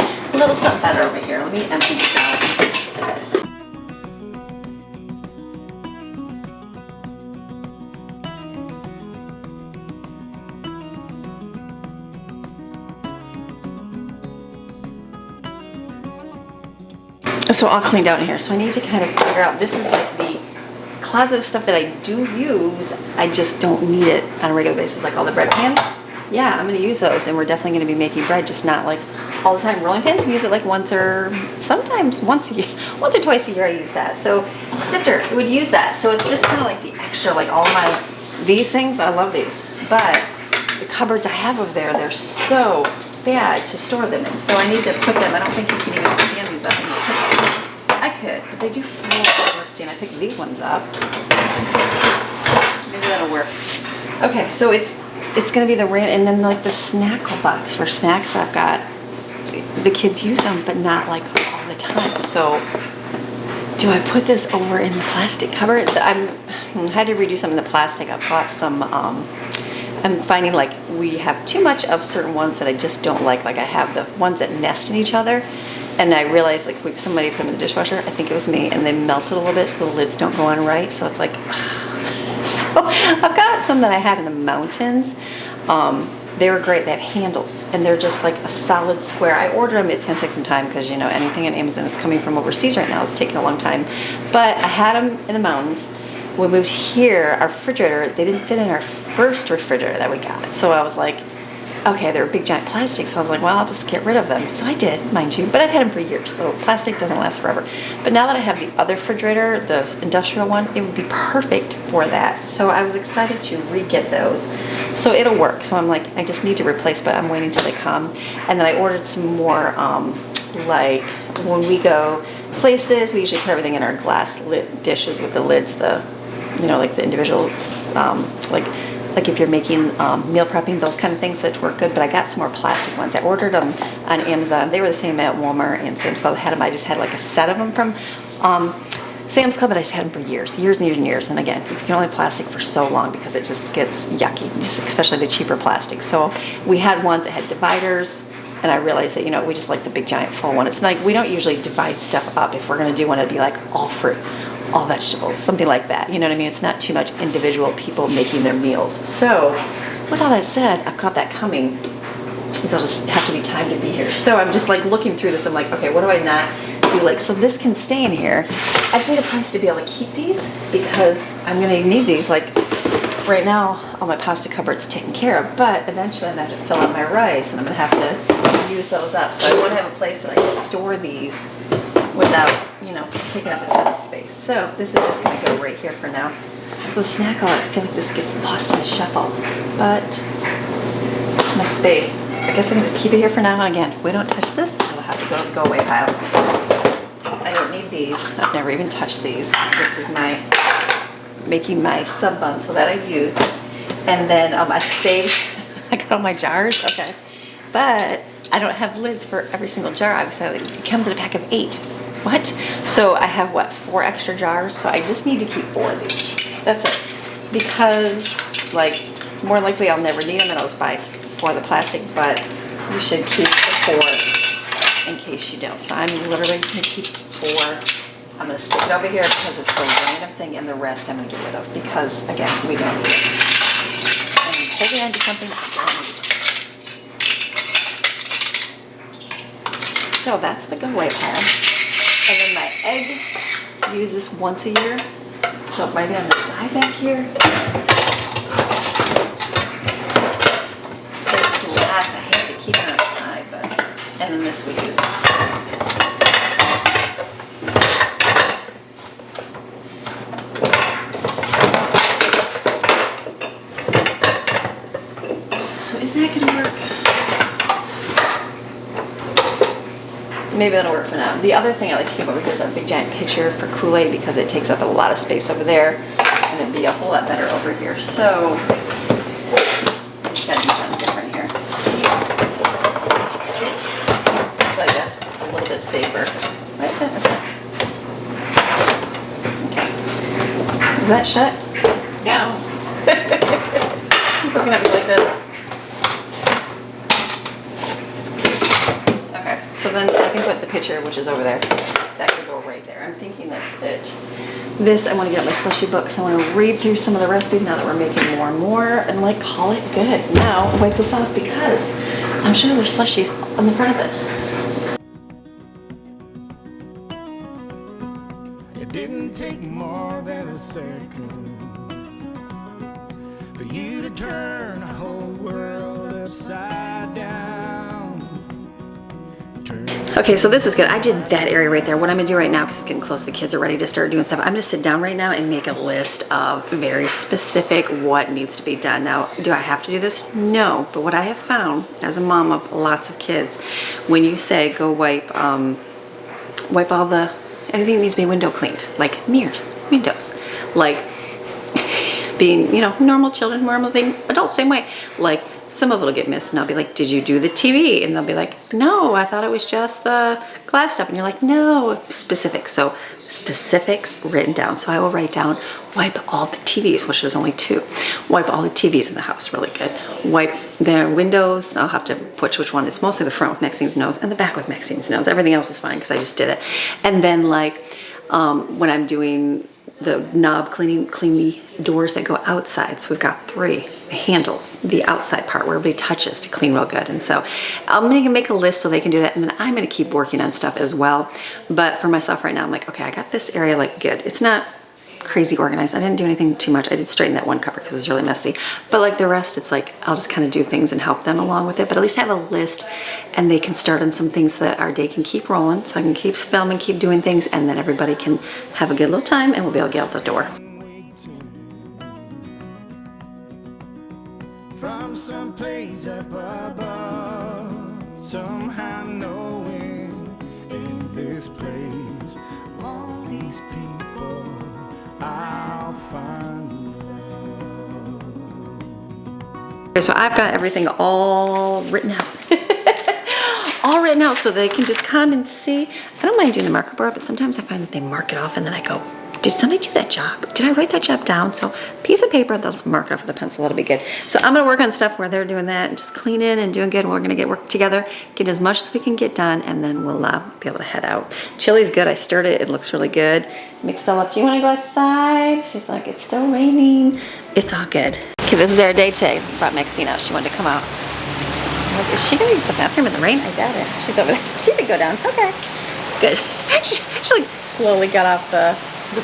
something better over here. Let me empty this out. So all cleaned out in here. So I need to kind of figure out, this is like the closet of stuff that I do use. I just don't need it on a regular basis, like all the bread pans. Yeah, I'm gonna use those, and we're definitely gonna be making bread, just not like all the time. Rolling pin, use it like once or sometimes once a year, once or twice a year I use that. So sifter, it would use that. So it's just kind of like the extra, like all my, these things, I love these. But the cupboards I have over there, they're so bad to store them in. So I need to put them, I don't think you can even stand these up. I could, but they do fall. Let's see, and I picked these ones up. Maybe that'll work. Okay, so it's gonna be the and then like the snackle box for snacks I've got. The kids use them, but not like all the time. So do I put this over in the plastic cupboard? I had to redo some of the plastic. I've got some, I'm finding like we have too much of certain ones that I just don't like. Like I have the ones that nest in each other. And I realized like somebody put them in the dishwasher, I think it was me, and they melted a little bit so the lids don't go on right. So it's like, so I've got some that I had in the mountains. They were great. They have handles and they're just like a solid square. I ordered them. It's gonna take some time because you know anything on Amazon that's coming from overseas right now is taking a long time. But I had them in the mountains. When we moved here, our refrigerator, they didn't fit in our first refrigerator that we got. So I was like, okay, they're big giant plastic. So I was like, well, I'll just get rid of them. So I did, mind you, but I've had them for years. So plastic doesn't last forever. But now that I have the other refrigerator, the industrial one, it would be perfect for that. So I was excited to re-get those. So it'll work. So I'm like, I just need to replace, but I'm waiting till they come. And then I ordered some more, like when we go places, we usually put everything in our glass lid dishes with the lids, you know, like the individual, like if you're making meal prepping, those kind of things that work good. But I got some more plastic ones. I ordered them on Amazon. They were the same at Walmart and Sam's Club. I just had like a set of them from Sam's Club, but I just had them for years and years and years. And again, you can only plastic for so long because it just gets yucky, just especially the cheaper plastic. So we had ones that had dividers. And I realized that, you know, we just like the big giant full one. It's like, we don't usually divide stuff up. If we're going to do one, it'd be like all fruit, all vegetables, something like that. You know what I mean? It's not too much individual people making their meals. So with all that said, I've got that coming. They'll just have to be timed to be here. So I'm just like looking through this. I'm like, okay, what do I not do? Like, so this can stay in here. I just need a place to be able to keep these because I'm going to need these. Like right now, all my pasta cupboard's taken care of, but eventually I'm going to have to fill out my rice and I'm going to have to use those up. So I want to have a place that I can store these without, you know, taking up a ton of space. So this is just going to go right here for now. So the snack aisle, I feel like this gets lost in the shuffle, but my space, I guess I can just keep it here for now. And again, if we don't touch this, it'll have to go away pile. I don't need these. I've never even touched these. This is my making my sub bun so that I use. And then I saved, I got all my jars, okay. but I don't have lids for every single jar. Obviously, it comes in a pack of 8. What? So I have, what, 4 extra jars? So I just need to keep 4 of these. That's it. Because, like, more likely I'll never need them, and I'll just buy 4 of the plastic, but you should keep the 4 in case you don't. So I'm literally just going to keep 4. I'm going to stick it over here because it's the random thing, and the rest I'm going to get rid of because, again, we don't need it. And I'm holding on to something I don't need. So that's the go away pile. And then my egg, I use this once a year. So maybe on the side back here. There's glass, I hate to keep it on the side, but, and then this we use. So is that gonna work? Maybe that'll work for now. The other thing I like to keep over here is our big giant pitcher for Kool-Aid because it takes up a lot of space over there, and it'd be a whole lot better over here. So I just gotta do something different here. I feel like that's a little bit safer. Right? Okay. Is that shut? No. It was gonna be like this. So then I can put the pitcher, which is over there, that could go right there. I'm thinking that's it. This, I want to get out my slushy book because I want to read through some of the recipes now that we're making more and more and like call it good. Now wipe this off because I'm sure there's slushies on the front of it. It didn't take more than a second for you to turn the whole world upside down. Okay, so this is good. I did that area right there. What I'm gonna do right now, because it's getting close, the kids are ready to start doing stuff. I'm gonna sit down right now and make a list of very specific what needs to be done. Now, do I have to do this? No, but what I have found as a mom of lots of kids, when you say go wipe all the, anything that needs to be window cleaned, like mirrors, windows, like being, you know, normal children, normal thing, adults, same way. Like, some of it will get missed, and I'll be like, did you do the TV? And they'll be like, no, I thought it was just the glass stuff. And you're like, no, specifics. So specifics written down. So I will write down, wipe all the TVs, which there's only 2. Wipe all the TVs in the house, really good. Wipe their windows. I'll have to put which one. It's mostly the front with Maxine's nose and the back with Maxine's nose. Everything else is fine because I just did it. And then like when I'm doing the knob cleaning, clean the doors that go outside. So we've got 3 handles, the outside part where everybody touches to clean real good. And so I'm gonna make a list so they can do that, and then I'm gonna keep working on stuff as well. But for myself right now, I'm like, okay, I got this area like good. It's not crazy organized. I didn't do anything too much. I did straighten that one cover because it was really messy. But like the rest, it's like I'll just kind of do things and help them along with it. But at least have a list, and they can start on some things so that our day can keep rolling. So I can keep filming, keep doing things, and then everybody can have a good little time, and we'll be able to get out the door. From some place up above, somehow knowing in this place, all these people, I'll find love. Okay, so I've got everything all written out. All written out so they can just come and see. I don't mind doing the marker board, but sometimes I find that they mark it off and then I go, did somebody do that job? Did I write that job down? So piece of paper, they'll just mark it off with a pencil. That'll be good. So I'm gonna work on stuff where they're doing that and just cleaning and doing good. And we're gonna work together, get as much as we can get done, and then we'll be able to head out. Chili's good. I stirred it. It looks really good. Mixed all up. Do you want to go outside? She's like, it's still raining. It's all good. Okay, this is our day today. Brought Maxine out. She wanted to come out. Like, is she gonna use the bathroom in the rain? I doubt it. She's over there. She could go down. Okay, good. She like slowly got off the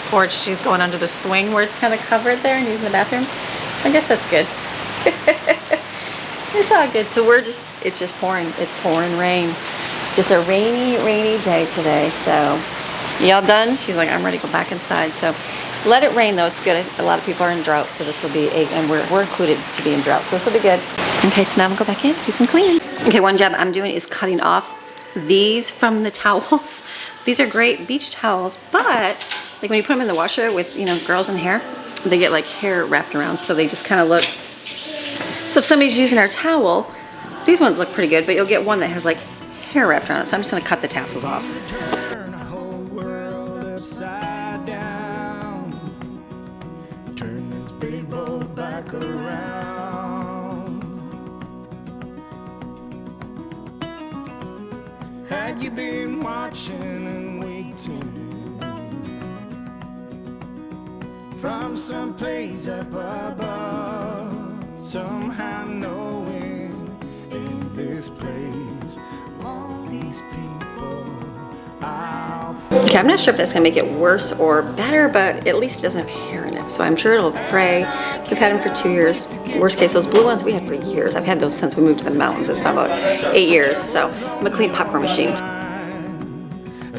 porch. She's going under the swing where it's kind of covered there and using the bathroom. I guess that's good. It's all good. So it's just pouring. It's pouring rain. Just a rainy day today. So y'all done? She's like, I'm ready to go back inside. So let it rain though. It's good. A lot of people are in drought, so this will be and we're included to be in drought. So this will be good. Okay, so now I'm gonna go back in, do some cleaning. Okay, one job I'm doing is cutting off these from the towels. These are great beach towels, but like when you put them in the washer with, you know, girls and hair, they get like hair wrapped around, so they just kind of look. So if somebody's using our towel, These ones look pretty good, but you'll get one that has like hair wrapped around it. So I'm just gonna cut the tassels off. Turn the whole world upside down. Turn this big boat back around. Had you been watching and waiting from someplace up above, somehow knowing in this place, all these people I'll Okay, I'm not sure if that's gonna make it worse or better, but at least it doesn't have hair in it. So I'm sure it'll fray. We've had them for 2 years. Worst case, those blue ones we had for years. I've had those since we moved to the mountains. It's been about 8 years. So I'm gonna clean popcorn machine.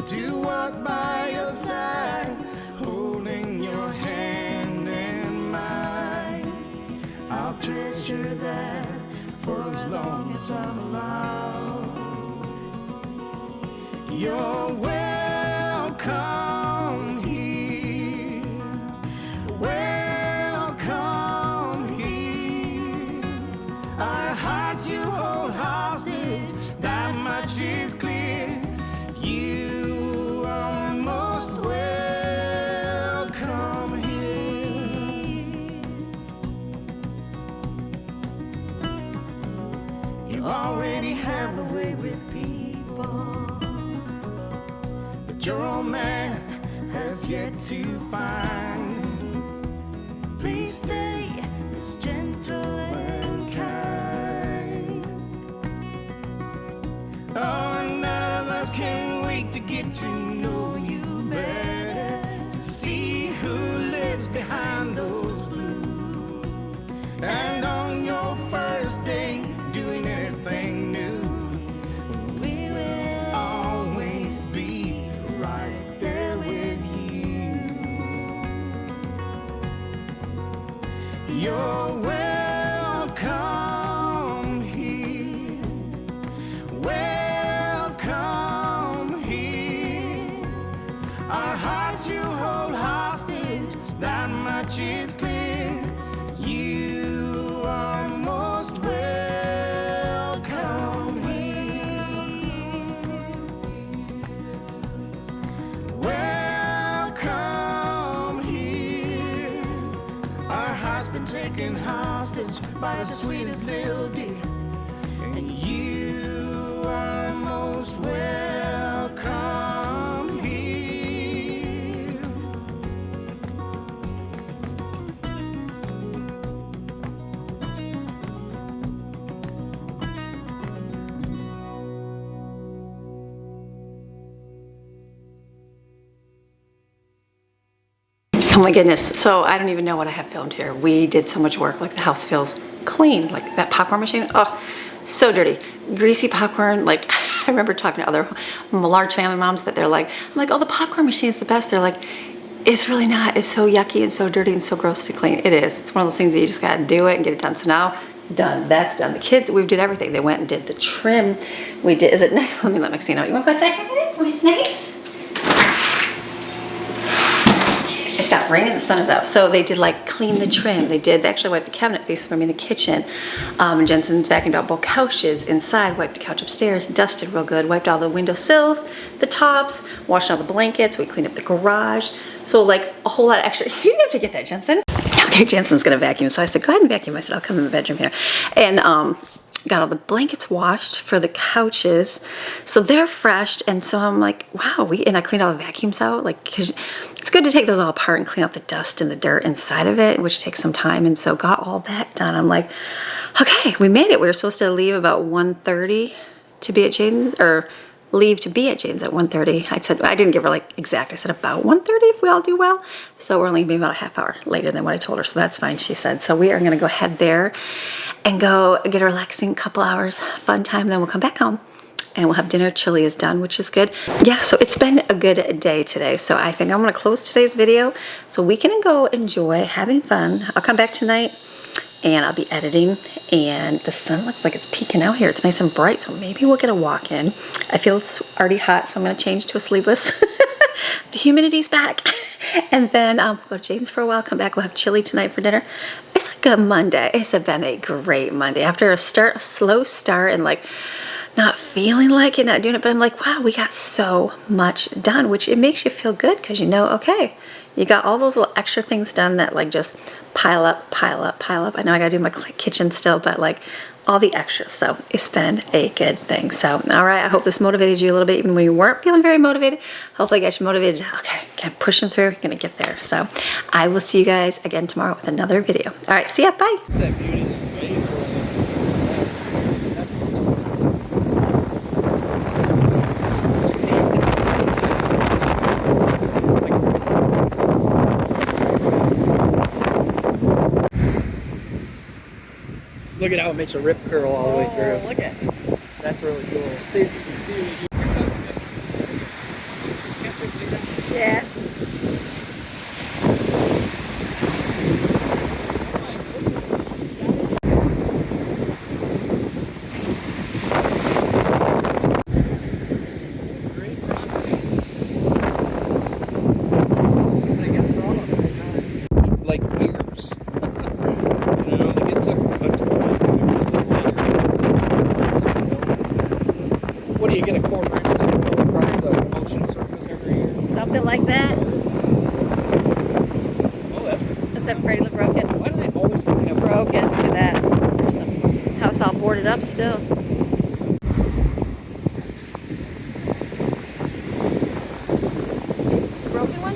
to walk by your side, holding your hand in mine. I'll treasure that for as long as I'm alive. You're welcome here. Welcome here. Our hearts you hold hostage, that much is clear. You are most welcome here. You already have the way with people, but your old man has yet to find. Please stay as gentle and kind. Oh, none of us can wait to get to know you better, to see who lives behind those blues. And on your first day, doing anything new, we will always be right there with you. You're welcome here. Welcome here. Our hearts you hold hostage, that much is clear. You are most welcome here. Welcome here. Our hearts been taken hostage by the sweetest little deer, and you are most welcome here. Oh my goodness. So I don't even know what I have filmed here. We did so much work. Like the house feels clean. Like that popcorn machine. Oh, so dirty. Greasy popcorn. Like I remember talking to other large family moms that they're like, I'm like, oh, the popcorn machine is the best. They're like, it's really not. It's so yucky and so dirty and so gross to clean. It is. It's one of those things that you just got to do it and get it done. So now, done. That's done. The kids, we did everything. They went and did the trim. We did, is it nice? Let me let Maxine know. You want to go outside for a minute? Oh, it's nice. It stopped raining, the sun is out. So they did like clean the trim. They actually wiped the cabinet faces for me in the kitchen. Jensen's vacuumed out both couches inside, wiped the couch upstairs, dusted real good, wiped all the window sills, the tops, washed all the blankets. We cleaned up the garage. So like a whole lot of extra. You didn't have to get that, Jensen. Okay, Jensen's gonna vacuum. So I said, go ahead and vacuum. I said, I'll come in the bedroom here. And got all the blankets washed for the couches, so they're fresh. And so I'm like, wow, and I cleaned all the vacuums out, like, 'cause it's good to take those all apart and clean out the dust and the dirt inside of it, which takes some time. And so got all that done. I'm like, okay, we made it. We were supposed to leave about 1:30 to be at Jaden's, or leave to be at Jaden's at 1:30. I said, I didn't give her like exact. I said about 1:30 if we all do well. So we're only gonna be about a half hour later than what I told her. So that's fine, she said. So we are gonna go head there and go get a relaxing couple hours, fun time. Then we'll come back home and we'll have dinner. Chili is done, which is good. Yeah, so it's been a good day today. So I think I'm gonna close today's video so we can go enjoy having fun. I'll come back tonight and I'll be editing, and the sun looks like it's peeking out here. It's nice and bright, so maybe we'll get a walk in. I feel it's already hot, so I'm gonna change to a sleeveless. The humidity's back. And then we'll go to Jane's for a while, come back, we'll have chili tonight for dinner. It's like a Monday. It's been a great Monday. After a slow start and like not feeling like it, not doing it, but I'm like, wow, we got so much done, which it makes you feel good because you know, okay, you got all those little extra things done that like just pile up, pile up, pile up. I know I gotta do my kitchen still, but like all the extras. So it's been a good thing. So, all right, I hope this motivated you a little bit, even when you weren't feeling very motivated. Hopefully I got you motivated. Okay, keep pushing through, gonna get there. So I will see you guys again tomorrow with another video. All right, see ya, bye. Look at how it makes a rip curl all the way through. Look at it. That's really cool. See if you can see. Yeah. Like years. You know, like it took what do you get, a quarter inch to go across the ocean surface every year? Something like that. Oh, that's Is that pretty broken? why do they always have Broken. Look at that. There's some house all boarded up still. Broken one?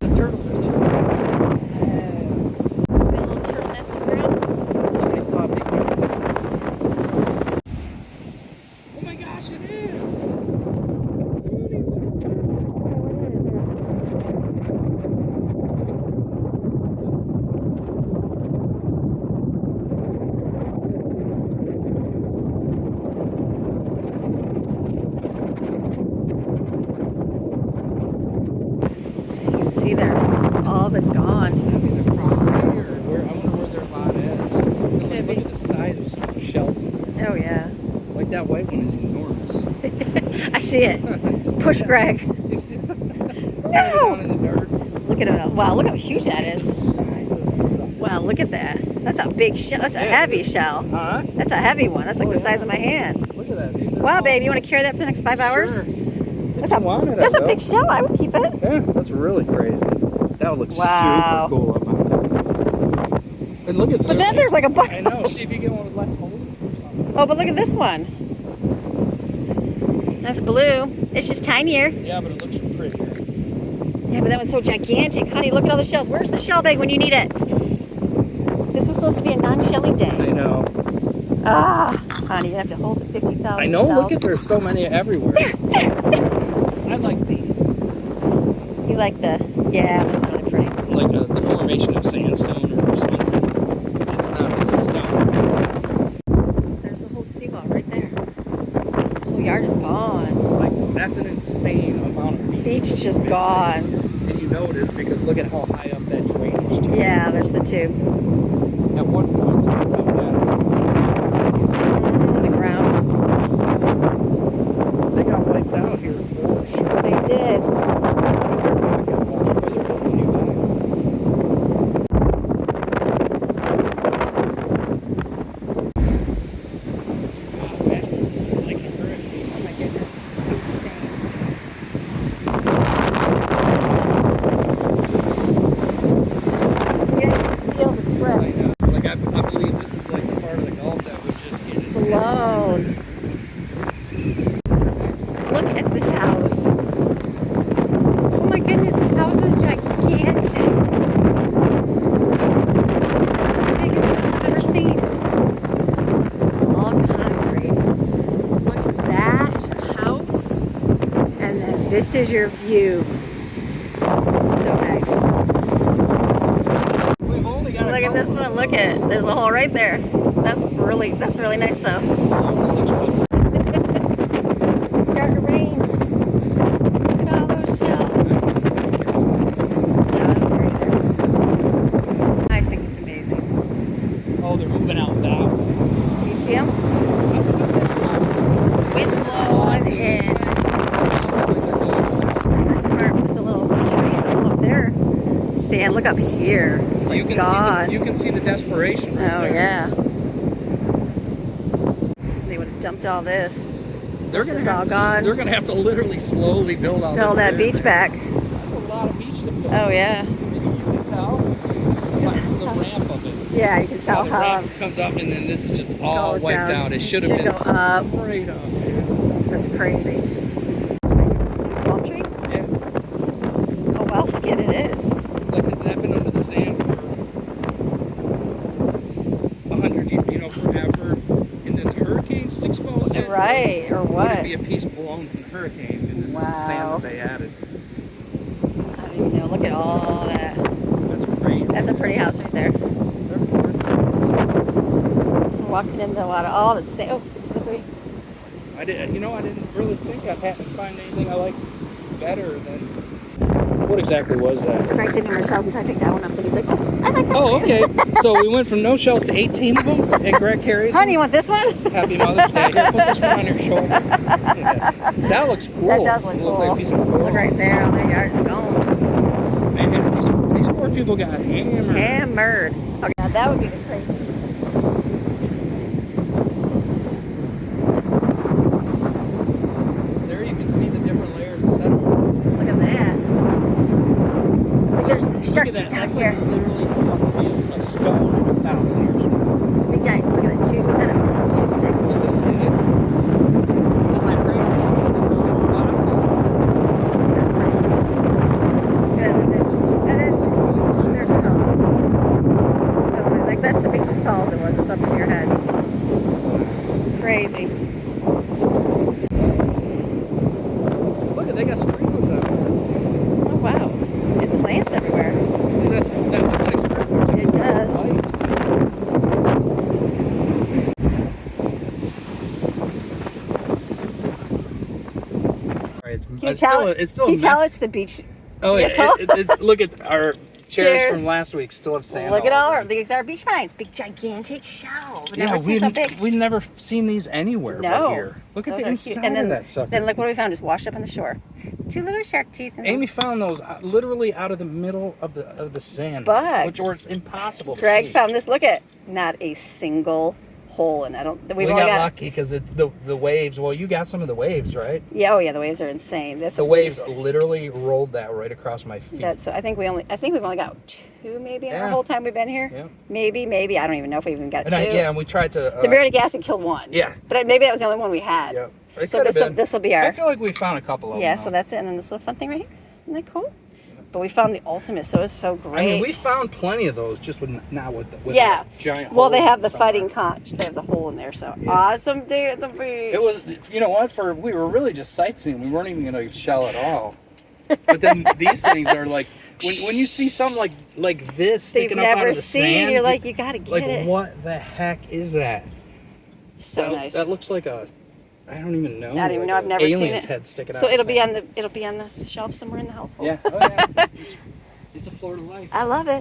the turtle? There's a Little turtle nesting ground. somebody saw a big one. Oh my gosh, it is! You can see there, all of it's gone. That'd be the property, or where, I wonder where their lot is. Like, Could look be. at the size of some of the shells in there. Oh yeah. Like that white one is enormous. I see it. Push Greg. You see it? No! Down in the dirt. Look at it. Wow, look how huge that The is. size of this stuff. Wow, look at that. That's a big shell. That's a Yeah. heavy shell. Huh? That's a heavy one. That's like Oh, the size yeah. of my hand. Look at that, dude. They're Wow, all- babe, you want to carry that for the next 5 hours? Sure. That's a big shell. I would keep it. Yeah, that's really crazy. That would look Wow. super cool up on there. And look at But then there's like a bunch. I know. See if you get one with less holes or something. Oh, but look at this one. That's blue. It's just tinier. Yeah, but it looks prettier. Yeah, but that one's so gigantic. Honey, look at all the shells. Where's the shell bag when you need it? This was supposed to be a non-shelling day. I know. Ah, honey, you have to hold the 50,000 I know. shells. Look at there's so many everywhere. I like these. You like the, yeah, that's really pretty. Like the formation of sandstone or something. It's a stone. There's a whole seawall right there. The whole yard is gone. Like, that's an insane amount of Beach just gone. And you know it is because look at how high up that drainage tube. Yeah, there's the tube. At one point, it's coming down. The ground. They got wiped out here for sure. They did. Oh my goodness. Insane. Yeah, you can feel the spread. I know. Like I believe this is like the part of the Gulf that would just get it. Blown. Look at this house. Oh my goodness, this house is gigantic. It's the biggest house I've ever seen. All concrete. Look at that, your house. And then this is your view. So nice. We've only got Look at this one, look at it. There's a hole right there. That's really nice though. It's starting to rain. Look at all those shells. Yeah, that's great there. I think it's amazing. Oh, they're moving out now. You see them? look up here. Oh my God. You can see the desperation right Oh there. yeah. They would have dumped all this. They're This gonna is have all to, gone. They're gonna have to literally slowly build all Fill this that in. beach back. That's a lot of beach to fill. Oh yeah. You can tell by the ramp of it. Yeah, you can tell The how ramp comes up and then this is just all goes wiped down. out. It It should have should been go up. straight up. that's crazy. Palm tree? Yeah. Oh well, forget it is. Like, has that been under the sand for 100 years, you know, forever? And then the hurricane just exposed it? Right, or Would what? it be a piece blown from the hurricane and then this is sand Wow. that they added? I don't even know. Look at all that. That's crazy. That's a pretty house right there. We're walking into a lot of all the sand. Oh, slippery. I didn't really think I'd have to find anything I like better than. What exactly was that? Greg said no more shells until I picked that one up, and he's like, oh, I like that. Oh, okay. So we went from no shells to 18 of them, and Greg carries them. Honey, you want this one? Happy Mother's Day. Here, put this one on your shoulder. Yeah. That looks cool. That does look It cool. looks like a piece of coal. Look right there, all their yard's gone. Man, these poor people got hammered. Hammered. Okay, now that would be the crazy. There you can see the different layers of sediment. Look at that. Like there's shark Look at teeth that. out That's here. like literally a stone 1,000 years ago. Big giant. Look at that shoot. What's that? What's this thing? Isn't that crazy? There's a big fossil. That's crazy. Good. And then there's a house. So like that's the beach as tall as it was. It's up to your head. Crazy. Look, they got sprinklers out there. Oh wow. And plants everywhere. That looks like sprinklers. It does. Light. Can you tell? It's still Can a you tell mess. it's the beach? Oh yeah, look at our chairs Cheers. from last week. Still have sand. Look at all over our them. these are beach finds. Big gigantic shells. Yeah, Never seen so big. we've never seen these anywhere No. but here. Look at Those the are inside cute. And then, of that sucker. Then look what we found just washed up on the shore. 2 little shark teeth. Amy found those literally out of the middle of the sand, But which was impossible to Greg see. found this. Look at not a single hole, and I don't. We We've only got got. lucky because it's the waves. Well, you got some of the waves, right? Yeah, oh yeah, the waves are insane. This The waves literally rolled that right across my feet. That's so. I think we've only got 2 maybe in our Yeah. whole time we've been here. Yeah. Maybe I don't even know if we even got and 2. and we tried to. The Barry gas and killed 1. Yeah. But maybe that was the only one we had. Yeah. It So could have been. this will be our. I feel like we found a couple of Yeah, them. so that's it. And then this little fun thing right here. Isn't that cool? But we found the ultimate, so it's so great. I mean, we found plenty of those, just not with the yeah. the giant. Well, they hole have the somewhere. fighting conch. They have the hole in there, so Yeah. awesome day at the beach. It was, you know what? We were really just sightseeing. We weren't even gonna shell at all. But then these things are like when you see something like this They've sticking up out never of the seen. sand. You're like, you gotta get like it. what the heck is that? So that, nice. That looks like a. I don't even know. I don't even like know. I've a never seen alien's it. head sticking out. So of it'll the be sand. on the shelf somewhere in the household. Yeah. Oh yeah. It's a Florida life. I love it.